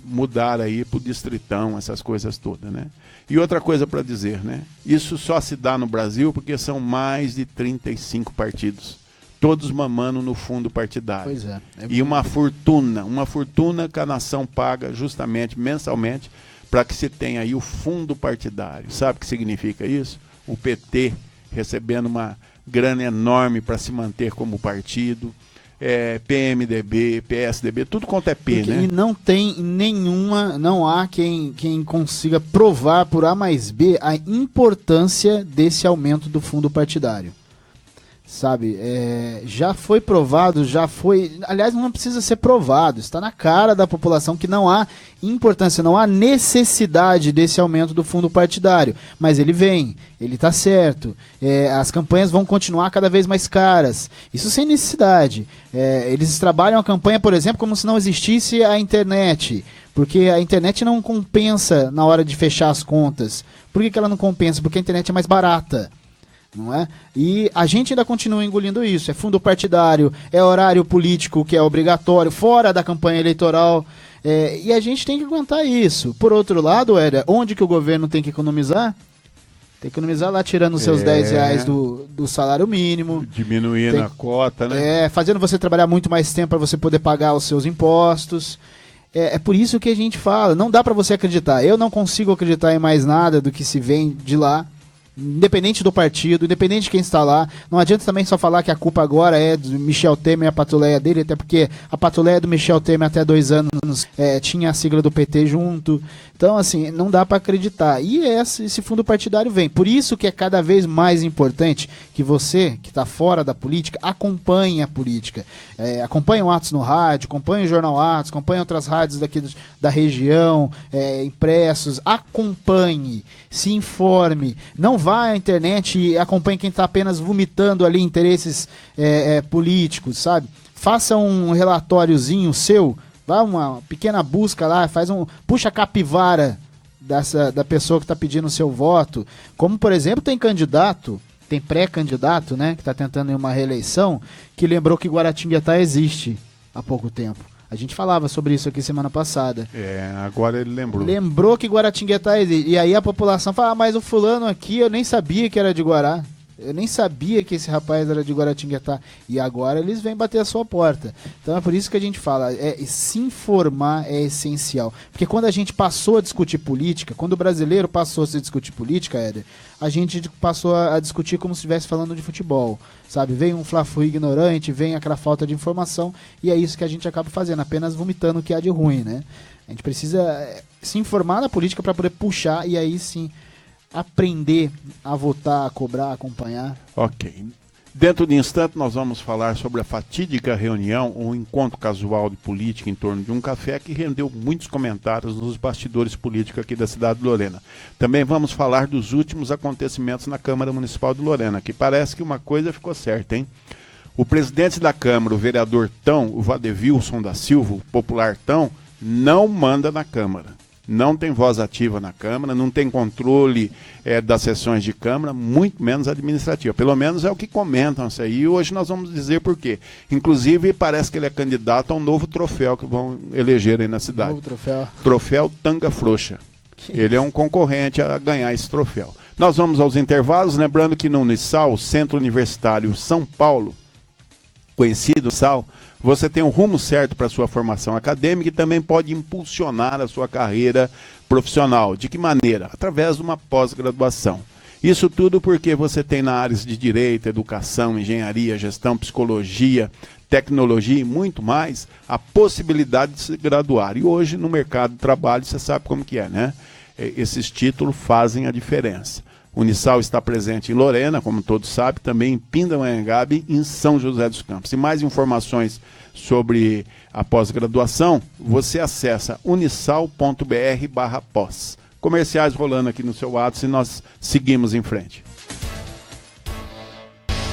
mudar aí para o distritão, essas coisas todas, né? E outra coisa para dizer, né? Isso só se dá no Brasil porque são mais de 35 partidos, todos mamando no fundo partidário. Pois é. E uma fortuna que a nação paga justamente mensalmente para que se tenha aí o fundo partidário. Sabe o que significa isso? O PT recebendo uma grana enorme para se manter como partido, PMDB, PSDB, tudo quanto é P, né? E não tem nenhuma, não há quem consiga provar por A mais B a importância desse aumento do fundo partidário. Sabe, já foi provado, aliás, não precisa ser provado, está na cara da população que não há importância, não há necessidade desse aumento do fundo partidário, mas ele vem, ele está certo, as campanhas vão continuar cada vez mais caras, isso sem necessidade. Eles trabalham a campanha, por exemplo, como se não existisse a internet, porque a internet não compensa na hora de fechar as contas. Por que ela não compensa? Porque a internet é mais barata. Não é? E a gente ainda continua engolindo isso. É fundo partidário, é horário político que é obrigatório, fora da campanha eleitoral. E a gente tem que aguentar isso. Por outro lado, onde que o governo tem que economizar? Tem que economizar lá, tirando os seus R$10 do salário mínimo. Diminuindo a cota, né? Fazendo você trabalhar muito mais tempo para você poder pagar os seus impostos. É por isso que a gente fala. Não dá para você acreditar. Eu não consigo acreditar em mais nada do que se vem de lá. Independente do partido, independente de quem está lá. Não adianta também só falar que a culpa agora é do Michel Temer e a patuleia dele, até porque a patuleia do Michel Temer até 2 anos tinha a sigla do PT junto. Então, assim, não dá para acreditar. E esse fundo partidário vem. Por isso que é cada vez mais importante que você, que está fora da política, acompanhe a política. Acompanhe o Atos no rádio, acompanhe o Jornal Atos, acompanhe outras rádios daqui da região, impressos. Acompanhe, se informe. Não vá à internet e acompanhe quem está apenas vomitando ali interesses políticos, sabe? Faça um relatóriozinho seu, vá uma pequena busca lá, puxa a capivara da pessoa que está pedindo o seu voto. Como, por exemplo, tem candidato tem pré-candidato, né, que está tentando em uma reeleição, que lembrou que Guaratinguetá existe há pouco tempo. A gente falava sobre isso aqui semana passada. Agora ele lembrou. Lembrou que Guaratinguetá existe. E aí a população fala, mas o fulano aqui eu nem sabia que era de Guará. Eu nem sabia que esse rapaz era de Guaratinguetá. E agora eles vêm bater a sua porta. Então é por isso que a gente fala, se informar é essencial. Porque quando a gente passou a discutir política, quando o brasileiro passou a se discutir política, Éder, a gente passou a discutir como se estivesse falando de futebol. Sabe? Vem um Fla-Flu ignorante, vem aquela falta de informação, e é isso que a gente acaba fazendo, apenas vomitando o que há de ruim, né? A gente precisa se informar na política para poder puxar e aí sim aprender a votar, a cobrar, a acompanhar. Ok. Dentro de instante nós vamos falar sobre a fatídica reunião, um encontro casual de política em torno de um café que rendeu muitos comentários nos bastidores políticos aqui da cidade de Lorena. Também vamos falar dos últimos acontecimentos na Câmara Municipal de Lorena, que parece que uma coisa ficou certa, hein? O presidente da Câmara, o vereador Tão, o Vadevilson da Silva, o popular Tão, não manda na Câmara. Não tem voz ativa na Câmara, não tem controle das sessões de Câmara, muito menos administrativa. Pelo menos é o que comentam isso aí. E hoje nós vamos dizer por quê. Inclusive, parece que ele é candidato a um novo troféu que vão eleger aí na cidade. Novo troféu. Troféu Tanga Frouxa. Ele é um concorrente a ganhar esse troféu. Nós vamos aos intervalos, lembrando que no Unisal, Centro Universitário São Paulo, conhecido SAL, você tem um rumo certo para a sua formação acadêmica e também pode impulsionar a sua carreira profissional. De que maneira? Através de uma pós-graduação. Isso tudo porque você tem na áreas de direito, educação, engenharia, gestão, psicologia, tecnologia e muito mais, a possibilidade de se graduar. E hoje no mercado de trabalho você sabe como que é, né? Esses títulos fazem a diferença. O Unisal está presente em Lorena, como todos sabem, também em Pindamonhangaba e em São José dos Campos. E mais informações sobre a pós-graduação, você acessa unisal.br/pós. Comerciais rolando aqui no seu WhatsApp e nós seguimos em frente.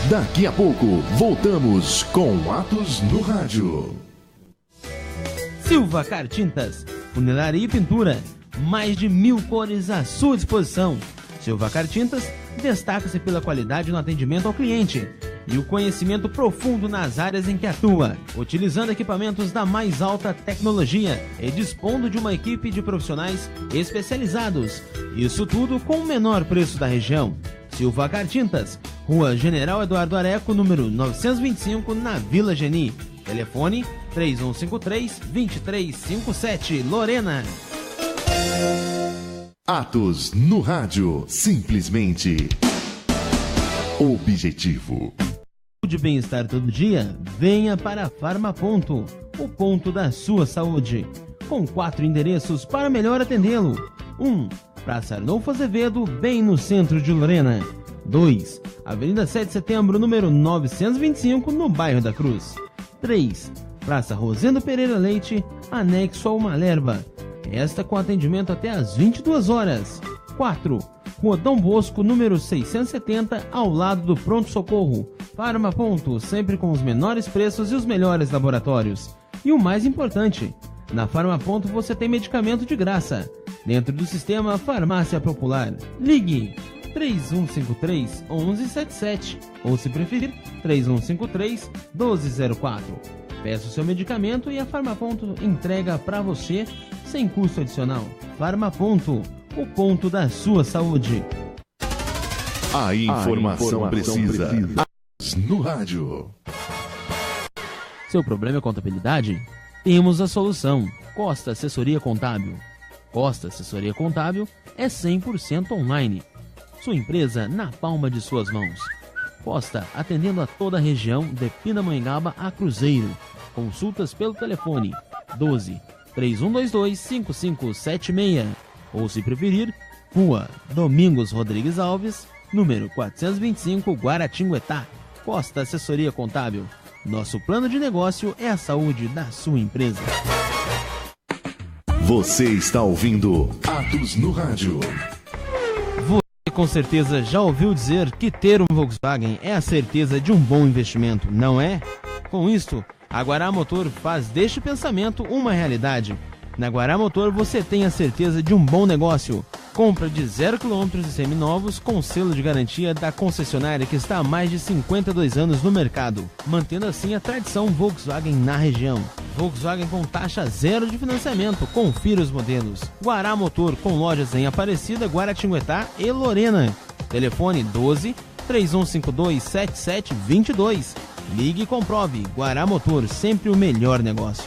Daqui a pouco, voltamos com Atos no Rádio. Silvacar Tintas, funilaria e pintura, mais de 1000 cores à sua disposição. Silvacar Tintas destaca-se pela qualidade no atendimento ao cliente e o conhecimento profundo nas áreas em que atua, utilizando equipamentos da mais alta tecnologia e dispondo de uma equipe de profissionais especializados. Isso tudo com o menor preço da região. Silvacar Tintas, Rua General Eduardo Areco, número 925, na Vila Geni. Telefone 3153-2357, Lorena. Atos no Rádio, simplesmente objetivo. De bem-estar todo dia, venha para Farmaponto, o ponto da sua saúde, com 4 endereços para melhor atendê-lo. 1. Praça Arnolfo Azevedo, bem no centro de Lorena. 2. Avenida 7 de Setembro, número 925, no bairro da Cruz. 3. Praça Rosendo Pereira Leite, anexo ao Malerba. Esta com atendimento até às 22 horas. 4. Rua Dom Bosco, número 670, ao lado do Pronto Socorro. Farmaponto, sempre com os menores preços e os melhores laboratórios. E o mais importante, na Farmaponto você tem medicamento de graça, dentro do sistema Farmácia Popular. Ligue 3153-1177, ou se preferir, 3153-1204. Peça o seu medicamento e a Farmaponto entrega para você sem custo adicional. Farmaponto, o ponto da sua saúde. A informação precisa. No rádio. Seu problema é contabilidade? Temos a solução. Costa Assessoria Contábil. Costa Assessoria Contábil é 100% online. Sua empresa na palma de suas mãos. Costa, atendendo a toda a região de Pindamonhangaba a Cruzeiro. Consultas pelo telefone 12-3122-5576. Ou se preferir, Rua Domingos Rodrigues Alves, número 425, Guaratinguetá. Costa Assessoria Contábil. Nosso plano de negócio é a saúde da sua empresa. Você está ouvindo Atos no Rádio. Com certeza já ouviu dizer que ter um Volkswagen é a certeza de um bom investimento, não é? Com isto, a Guará Motor faz deste pensamento uma realidade. Na Guará Motor você tem a certeza de um bom negócio. Compra de 0 km e seminovos com selo de garantia da concessionária que está há mais de 52 anos no mercado, mantendo assim a tradição Volkswagen na região. Volkswagen com taxa zero de financiamento, confira os modelos. Guará Motor com lojas em Aparecida, Guaratinguetá e Lorena. Telefone 12 3152 7722. Ligue e comprove. Guará Motor, sempre o melhor negócio.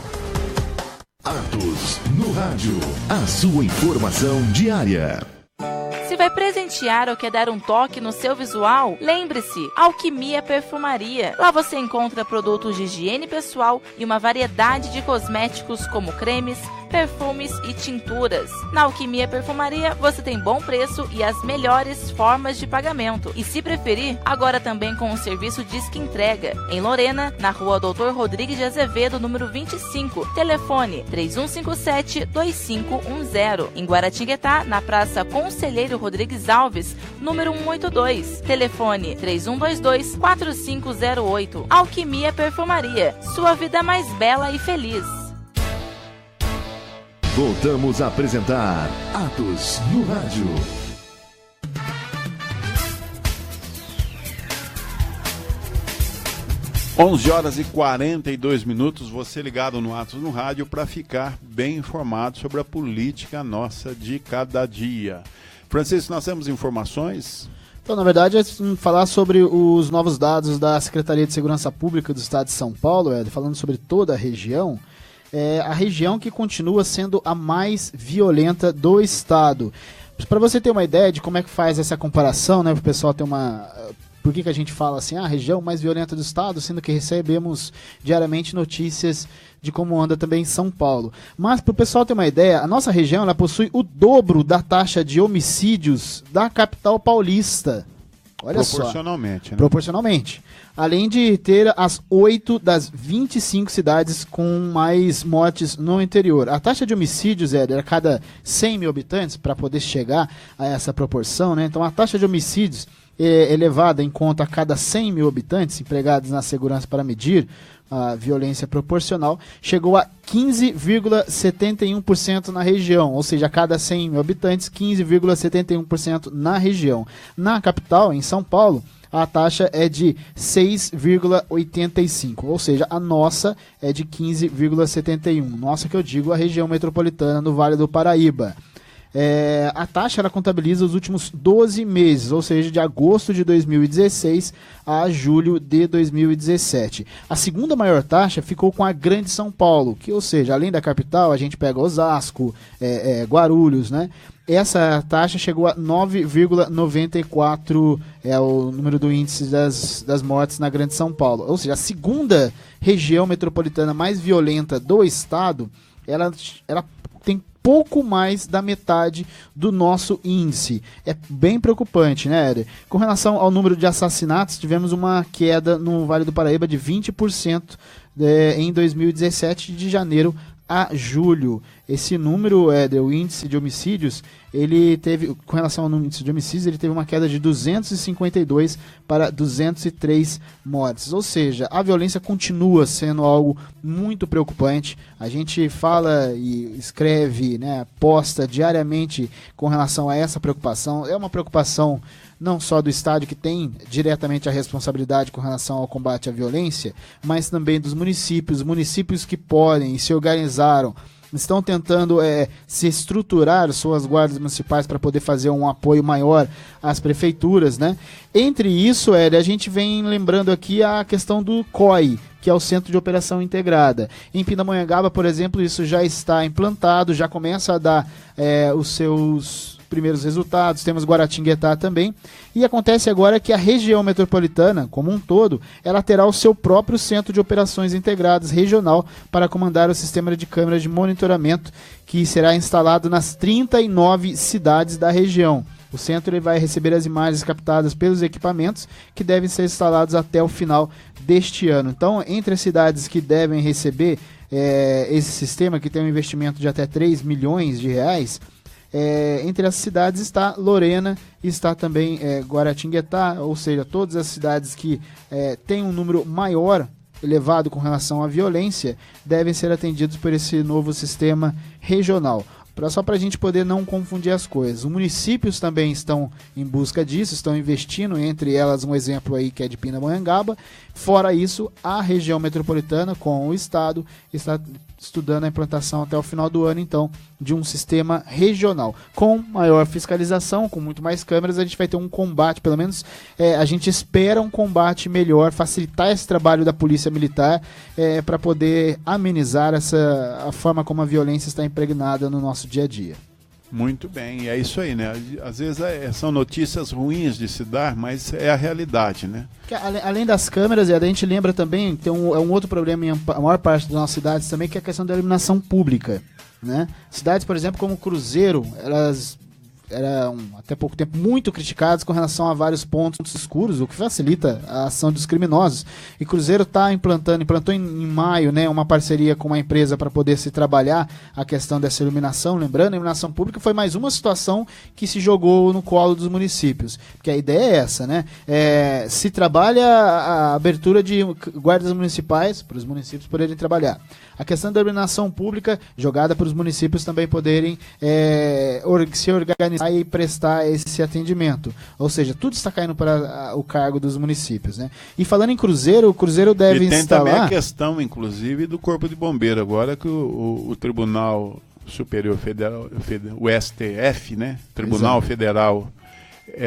Atos no rádio. A sua informação diária. Se vai presentear ou quer dar um toque no seu visual, lembre-se, Alquimia Perfumaria. Lá você encontra produtos de higiene pessoal e uma variedade de cosméticos como cremes, perfumes e tinturas. Na Alquimia Perfumaria você tem bom preço e as melhores formas de pagamento. E se preferir, agora também com o serviço Disque Entrega. Em Lorena, na rua Dr. Rodrigues de Azevedo, número 25. Telefone 3157-2510. Em Guaratinguetá, na Praça Conselheiro Rodrigues Alves, número 182. Telefone 3122-4508. Alquimia Perfumaria. Sua vida mais bela e feliz. Voltamos a apresentar Atos no Rádio. (11h42), você ligado no Atos no Rádio para ficar bem informado sobre a política nossa de cada dia. Francisco, nós temos informações? Então, na verdade, é falar sobre os novos dados da Secretaria de Segurança Pública do Estado de São Paulo, falando sobre toda a região. É a região que continua sendo a mais violenta do estado. Para você ter uma ideia de como é que faz essa comparação, né, para o pessoal ter uma... Por que a gente fala assim, a região mais violenta do estado, sendo que recebemos diariamente notícias de como anda também em São Paulo. Mas para o pessoal ter uma ideia, a nossa região ela possui o dobro da taxa de homicídios da capital paulista. Olha só. Proporcionalmente, né? Proporcionalmente. Além de ter as 8 das 25 cidades com mais mortes no interior. A taxa de homicídios é a cada 100 mil habitantes, para poder chegar a essa proporção, né? Então a taxa de homicídios é levada em conta a cada 100 mil habitantes empregados na segurança para medir a violência proporcional, chegou a 15,71% na região, ou seja, a cada 100 mil habitantes, 15,71% na região. Na capital, em São Paulo, a taxa é de 6,85%, ou seja, a nossa é de 15,71%. Nossa, que eu digo, a região metropolitana do Vale do Paraíba. A taxa ela contabiliza os últimos 12 meses, ou seja, de agosto de 2016 a julho de 2017. A segunda maior taxa ficou com a Grande São Paulo, que, ou seja, além da capital, a gente pega Osasco, Guarulhos, né? Essa taxa chegou a 9,94, é o número do índice das mortes na Grande São Paulo. Ou seja, a segunda região metropolitana mais violenta do estado, ela tem pouco mais da metade do nosso índice. É bem preocupante, né, Éder? Com relação ao número de assassinatos, tivemos uma queda no Vale do Paraíba de 20% em 2017, de janeiro a julho. Esse número, Éder, o índice de homicídios, ele teve, com relação ao índice de homicídios, ele teve uma queda de 252 para 203 mortes. Ou seja, a violência continua sendo algo muito preocupante. A gente fala e escreve, né, posta diariamente com relação a essa preocupação. É uma preocupação não só do Estado, que tem diretamente a responsabilidade com relação ao combate à violência, mas também dos municípios. Municípios que podem e se organizaram, estão tentando se estruturar suas guardas municipais para poder fazer um apoio maior às prefeituras, né? Entre isso, a gente vem lembrando aqui a questão do COI, que é o Centro de Operação Integrada. Em Pindamonhangaba, por exemplo, isso já está implantado, já começa a dar os seus primeiros resultados. Temos Guaratinguetá também, e acontece agora que a região metropolitana, como um todo, ela terá o seu próprio Centro de Operações Integradas regional para comandar o sistema de câmeras de monitoramento, que será instalado nas 39 cidades da região. O centro ele vai receber as imagens captadas pelos equipamentos que devem ser instalados até o final deste ano. Então, entre as cidades que devem receber esse sistema, que tem um investimento de até 3 milhões de reais, entre as cidades está Lorena e está também Guaratinguetá, ou seja, todas as cidades que têm um número maior, elevado com relação à violência, devem ser atendidos por esse novo sistema regional. só para a gente poder não confundir as coisas. Os municípios também estão em busca disso, estão investindo, entre elas um exemplo aí que é de Pindamonhangaba. Fora isso, a região metropolitana com o estado está estudando a implantação até o final do ano, então, de um sistema regional. Com maior fiscalização, com muito mais câmeras, a gente vai ter um combate, pelo menos a gente espera um combate melhor, facilitar esse trabalho da Polícia Militar para poder amenizar a forma como a violência está impregnada no nosso dia a dia. Muito bem, é isso aí, né? Às vezes são notícias ruins de se dar, mas é a realidade, né? Além das câmeras, a gente lembra também, tem um outro problema em a maior parte das nossas cidades também, que é a questão da iluminação pública, né? Cidades, por exemplo, como Cruzeiro, elas eram até pouco tempo muito criticadas com relação a vários pontos escuros, o que facilita a ação dos criminosos. E Cruzeiro implantou em maio, né, uma parceria com uma empresa para poder se trabalhar a questão dessa iluminação. Lembrando, a iluminação pública foi mais uma situação que se jogou no colo dos municípios, porque a ideia é essa, né? Se trabalha a abertura de guardas municipais para os municípios poderem trabalhar. A questão da iluminação pública jogada para os municípios também poderem se organizar e prestar esse atendimento. Ou seja, tudo está caindo para o cargo dos municípios, né? E falando em Cruzeiro, o Cruzeiro deve instalar... E tem também a questão, inclusive, do Corpo de Bombeiro. Agora que o Tribunal Superior Federal, o STF, né? Tribunal Exato. Federal...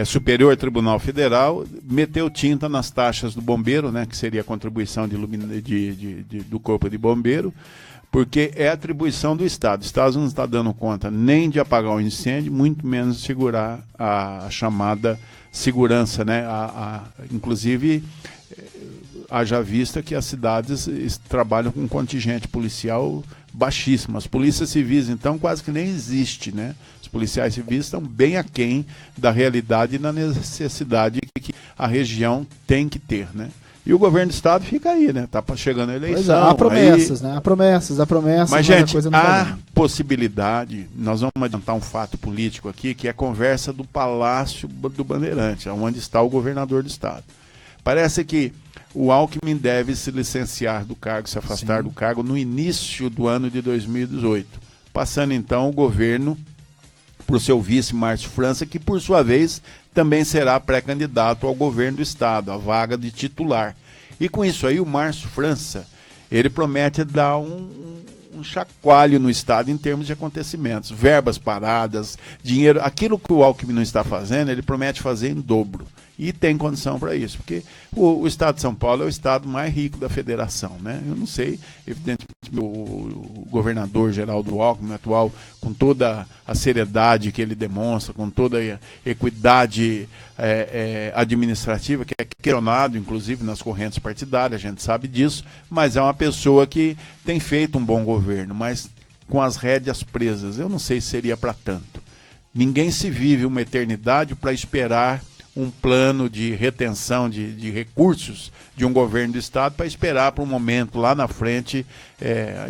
Superior Tribunal Federal meteu tinta nas taxas do bombeiro, né, que seria a contribuição do Corpo de Bombeiro, porque é atribuição do Estado. O Estado não está dando conta nem de apagar o incêndio, muito menos de segurar a chamada segurança, né? Inclusive, haja vista que as cidades trabalham com um contingente policial baixíssimo. As polícias civis, então, quase que nem existe, né? Os policiais civis estão bem aquém da realidade e da necessidade que a região tem que ter, né? E o governo do estado fica aí, né? Tá chegando a eleição. Há promessas, né? Há promessas. Mas, gente, há possibilidade, nós vamos adiantar um fato político aqui, que é a conversa do Palácio do Bandeirante, onde está o governador do estado. Parece que o Alckmin deve se licenciar do cargo, se afastar do cargo no início do ano de 2018. Passando então o governo para o seu vice Márcio França, que por sua vez também será pré-candidato ao governo do estado, a vaga de titular. E com isso aí o Márcio França, ele promete dar um chacoalho no estado em termos de acontecimentos, verbas paradas, dinheiro, aquilo que o Alckmin não está fazendo, ele promete fazer em dobro. E tem condição para isso, porque o estado de São Paulo é o estado mais rico da federação, né? Eu não sei, evidentemente, o governador Geraldo Alckmin atual, com toda a seriedade que ele demonstra, com toda a equidade administrativa, que é questionado, inclusive, nas correntes partidárias, a gente sabe disso, mas é uma pessoa que tem feito um bom governo, mas com as rédeas presas. Eu não sei se seria para tanto. Ninguém se vive uma eternidade para esperar um plano de retenção de recursos de um governo do estado para esperar para um momento lá na frente.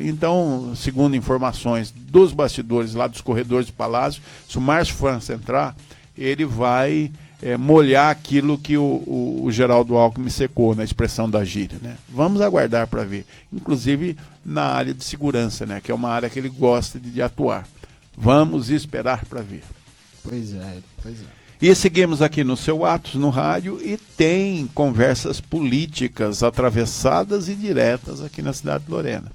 Então, segundo informações dos bastidores lá dos corredores do Palácio, se o Márcio França entrar, ele vai molhar aquilo que o Geraldo Alckmin secou, na expressão da gíria, né? Vamos aguardar para ver. Inclusive na área de segurança, né? Que é uma área que ele gosta de atuar. Vamos esperar para ver. Pois é. E seguimos aqui no seu Atos, no rádio, e tem conversas políticas atravessadas e diretas aqui na cidade de Lorena.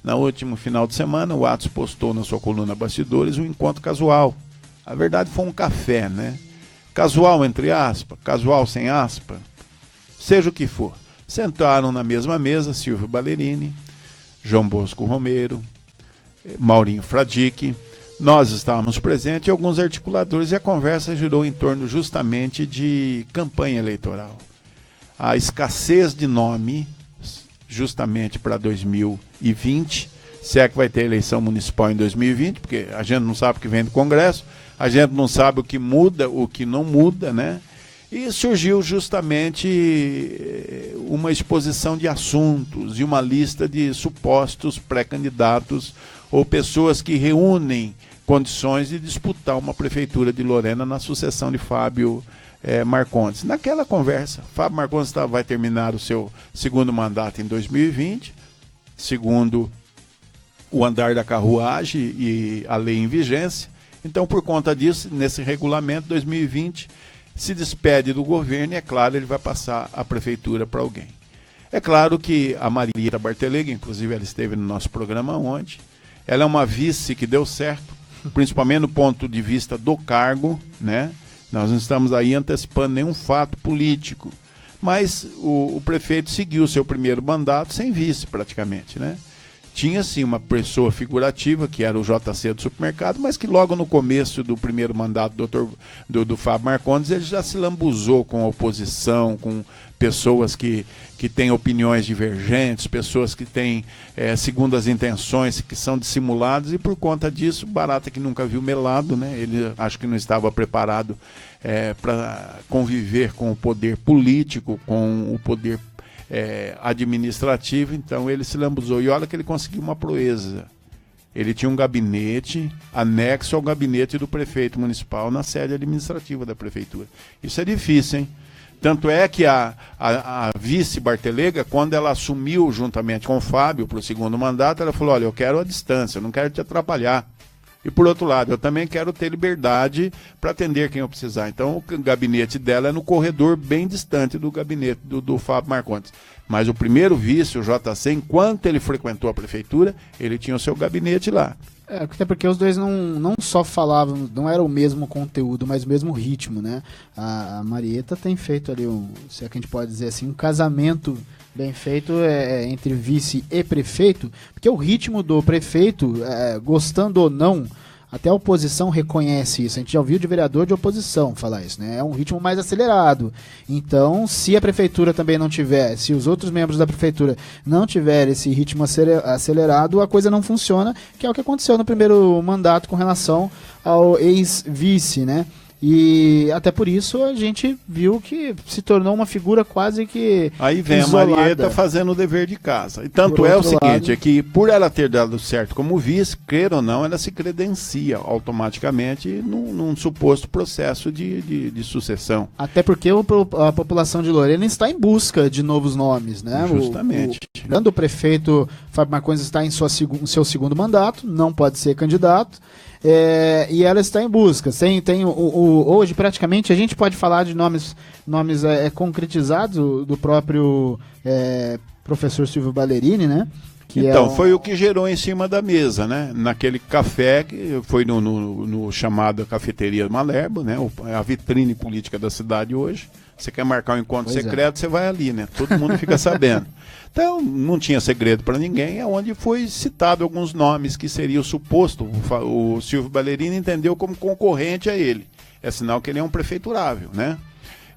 No último final de semana, o Atos postou na sua coluna Bastidores um encontro casual. A verdade foi um café, né? Casual, entre aspas, casual sem aspa, seja o que for. Sentaram na mesma mesa Silvio Ballerini, João Bosco Romero, Maurinho Fradique. Nós estávamos presentes e alguns articuladores, e a conversa girou em torno justamente de campanha eleitoral. A escassez de nome, justamente para 2020, se é que vai ter eleição municipal em 2020, porque a gente não sabe o que vem do Congresso, a gente não sabe o que muda, o que não muda, né? E surgiu justamente uma exposição de assuntos e uma lista de supostos pré-candidatos ou pessoas que reúnem condições de disputar uma prefeitura de Lorena na sucessão de Fábio Marcondes. Naquela conversa, Fábio Marcondes vai terminar o seu segundo mandato em 2020, segundo o andar da carruagem e a lei em vigência. Então, por conta disso, nesse regulamento 2020, se despede do governo e, é claro, ele vai passar a prefeitura para alguém. É claro que a Marieta Bartelega, inclusive ela esteve no nosso programa ontem, ela é uma vice que deu certo, principalmente no ponto de vista do cargo, né? Nós não estamos aí antecipando nenhum fato político, mas o prefeito seguiu o seu primeiro mandato sem vice praticamente, né? Tinha sim uma pessoa figurativa, que era o JC do supermercado, mas que logo no começo do primeiro mandato do Fábio Marcondes, ele já se lambuzou com a oposição, com pessoas que têm opiniões divergentes, pessoas que têm segundas intenções, que são dissimuladas, e por conta disso, barata que nunca viu melado, né? Ele acho que não estava preparado para conviver com o poder político, com o poder administrativo, então ele se lambuzou. E olha que ele conseguiu uma proeza. Ele tinha um gabinete anexo ao gabinete do prefeito municipal na sede administrativa da prefeitura. Isso é difícil, hein? Tanto é que a vice Bartelega, quando ela assumiu juntamente com o Fábio para o segundo mandato, ela falou: olha, eu quero a distância, eu não quero te atrapalhar. E por outro lado, eu também quero ter liberdade para atender quem eu precisar. Então o gabinete dela é no corredor bem distante do gabinete do Fábio Marcondes. Mas o primeiro vice, o JC, enquanto ele frequentou a prefeitura, ele tinha o seu gabinete lá. Até porque os dois não só falavam, não era o mesmo conteúdo, mas o mesmo ritmo, né? A Marieta tem feito ali, se é que a gente pode dizer assim, um casamento bem feito entre vice e prefeito, porque o ritmo do prefeito, gostando ou não, até a oposição reconhece isso. A gente já ouviu de vereador de oposição falar isso, né? É um ritmo mais acelerado. Então, se a prefeitura também não tiver, se os outros membros da prefeitura não tiverem esse ritmo acelerado, a coisa não funciona, que é o que aconteceu no primeiro mandato com relação ao ex-vice, né? E até por isso a gente viu que se tornou uma figura quase que aí vem isolada. A Marieta fazendo o dever de casa. E tanto é o seguinte, é que por ela ter dado certo como vice, queira ou não, ela se credencia automaticamente num suposto processo de sucessão. Até porque a população de Lorena está em busca de novos nomes, né? Justamente. O prefeito Fábio Marcondes está em seu segundo mandato, não pode ser candidato. E ela está em busca. Hoje, praticamente, a gente pode falar de nomes concretizados do próprio professor Silvio Ballerini, né? Então, foi o que gerou em cima da mesa, né? Naquele café, que foi no chamado Cafeteria Malerba, né? A vitrine política da cidade hoje. Você quer marcar um encontro secreto, você vai ali, né? Todo mundo fica sabendo. Então, não tinha segredo para ninguém, é onde foi citado alguns nomes que seria o suposto. O Silvio Ballerini entendeu como concorrente a ele. É sinal que ele é um prefeiturável, né?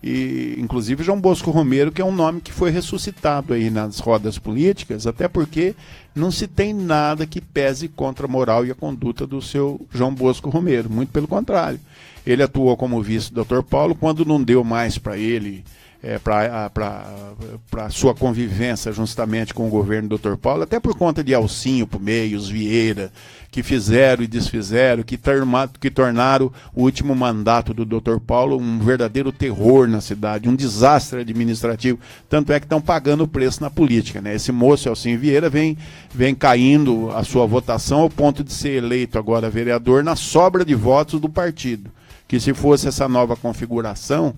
E, inclusive, João Bosco Romero, que é um nome que foi ressuscitado aí nas rodas políticas, até porque não se tem nada que pese contra a moral e a conduta do seu João Bosco Romero. Muito pelo contrário. Ele atuou como vice do Dr. Paulo quando não deu mais para ele, para sua convivência justamente com o governo do Dr. Paulo, até por conta de Alcinho por meio, os Vieira, que fizeram e desfizeram, que tornaram o último mandato do Dr. Paulo um verdadeiro terror na cidade, um desastre administrativo. Tanto é que estão pagando o preço na política, né? Esse moço, Alcinho Vieira, vem caindo a sua votação ao ponto de ser eleito agora vereador na sobra de votos do partido. Que se fosse essa nova configuração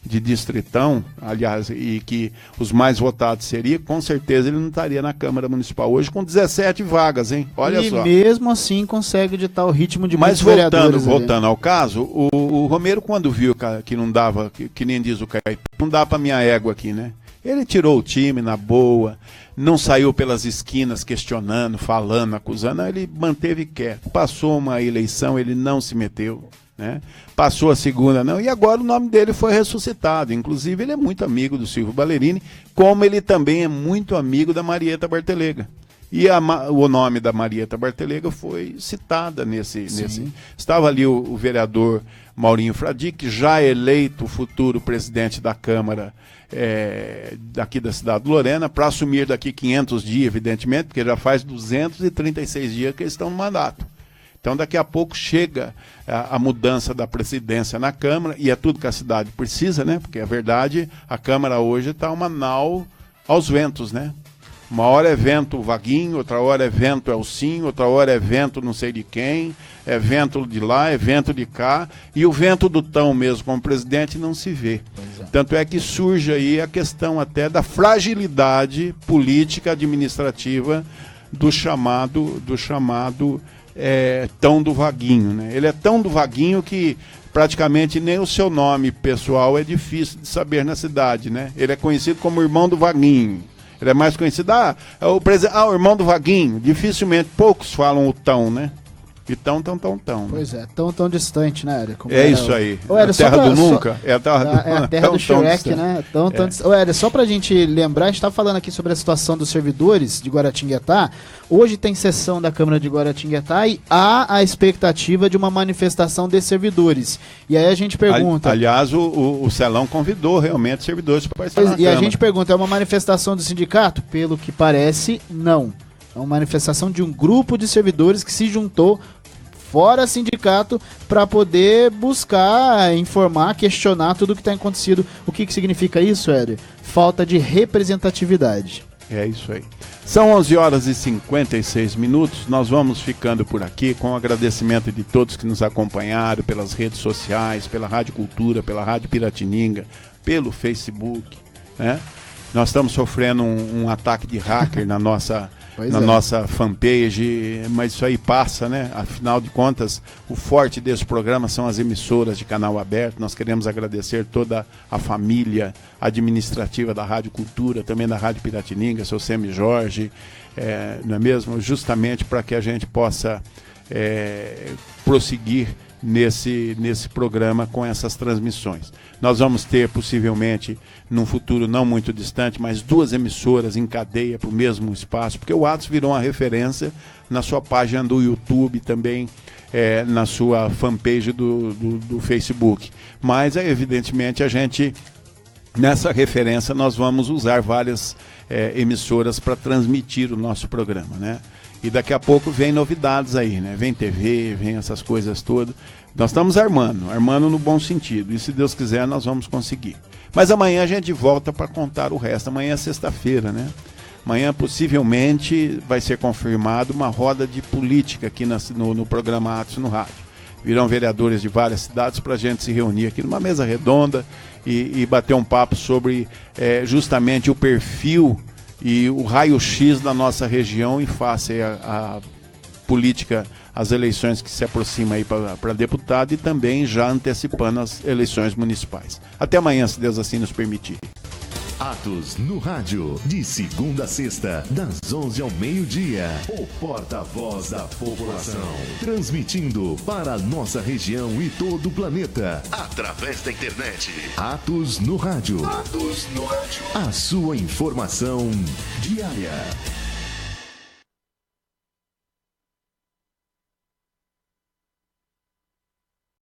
de distritão, aliás, e que os mais votados seria, com certeza ele não estaria na Câmara Municipal hoje com 17 vagas, hein? Olha só. E mesmo assim consegue ditar o ritmo de muitos vereadores. vereadores. Mas voltando ao caso, o Romero, quando viu que não dava, que nem diz o Caipira, não dá para minha égua aqui, né? Ele tirou o time na boa, não saiu pelas esquinas questionando, falando, acusando, não, ele manteve quieto. Passou uma eleição, ele não se meteu. Né? Passou a segunda, não, e agora o nome dele foi ressuscitado. Inclusive, ele é muito amigo do Silvio Ballerini, como ele também é muito amigo da Marieta Bartelega. E o nome da Marieta Bartelega foi citada nesse. Estava ali o vereador Maurinho Fradique, já eleito futuro presidente da Câmara daqui da cidade de Lorena, para assumir daqui 500 dias, evidentemente, porque já faz 236 dias que eles estão no mandato. Então, daqui a pouco chega a mudança da presidência na Câmara, e é tudo que a cidade precisa, né? Porque, a verdade, a Câmara hoje está uma nau aos ventos, né? Uma hora é vento Vaguinho, outra hora é vento Elcinho, outra hora é vento não sei de quem, é vento de lá, é vento de cá, e o vento do Tão mesmo como presidente não se vê. Tanto é que surge aí a questão até da fragilidade política administrativa do chamado Tão do Vaguinho, né? Ele é tão do Vaguinho que praticamente nem o seu nome pessoal é difícil de saber na cidade, né? Ele é conhecido como irmão do Vaguinho. Ele é mais conhecido, o irmão do Vaguinho. Dificilmente, poucos falam o Tão, né? E tão. Pois é, tão distante, né, Hélio? É isso aí. A terra do nunca. É a terra do Shrek, né? Hélio, só pra gente lembrar, a gente tá falando aqui sobre a situação dos servidores de Guaratinguetá. Hoje tem sessão da Câmara de Guaratinguetá e há a expectativa de uma manifestação de servidores. E aí a gente pergunta... Aliás, o Celão convidou realmente os servidores para participar da Câmara. E a gente pergunta, é uma manifestação do sindicato? Pelo que parece, não. É uma manifestação de um grupo de servidores que se juntou fora sindicato para poder buscar, informar, questionar tudo o que tem acontecido. O que significa isso, Hélio? Falta de representatividade. É isso aí. São 11 horas e 56 minutos. Nós vamos ficando por aqui com o agradecimento de todos que nos acompanharam pelas redes sociais, pela Rádio Cultura, pela Rádio Piratininga, pelo Facebook, né? Nós estamos sofrendo um ataque de hacker na nossa fanpage, mas isso aí passa, né? Afinal de contas, o forte desse programa são as emissoras de canal aberto. Nós queremos agradecer toda a família administrativa da Rádio Cultura, também da Rádio Piratininga, seu Semi Jorge, não é mesmo? Justamente para que a gente possa prosseguir nesse programa com essas transmissões. Nós vamos ter, possivelmente, num futuro não muito distante, mais 2 emissoras em cadeia para o mesmo espaço, porque o Atos virou uma referência na sua página do YouTube, também na sua fanpage do Facebook. Mas, evidentemente, a gente, nessa referência, nós vamos usar várias emissoras para transmitir o nosso programa, né? E daqui a pouco vem novidades aí, né? Vem TV, vem essas coisas todas. Nós estamos armando no bom sentido. E se Deus quiser, nós vamos conseguir. Mas amanhã a gente volta para contar o resto. Amanhã é sexta-feira, né? Amanhã possivelmente vai ser confirmado uma roda de política aqui no programa Atos no Rádio. Virão vereadores de várias cidades para a gente se reunir aqui numa mesa redonda e bater um papo sobre justamente o perfil e o raio-x da nossa região em face à política, as eleições que se aproximam aí para deputado e também já antecipando as eleições municipais. Até amanhã, se Deus assim nos permitir. Atos no Rádio, de segunda a sexta, das 11 ao meio-dia. O porta-voz da população, transmitindo para a nossa região e todo o planeta, através da internet. Atos no Rádio. Atos no Rádio. A sua informação diária.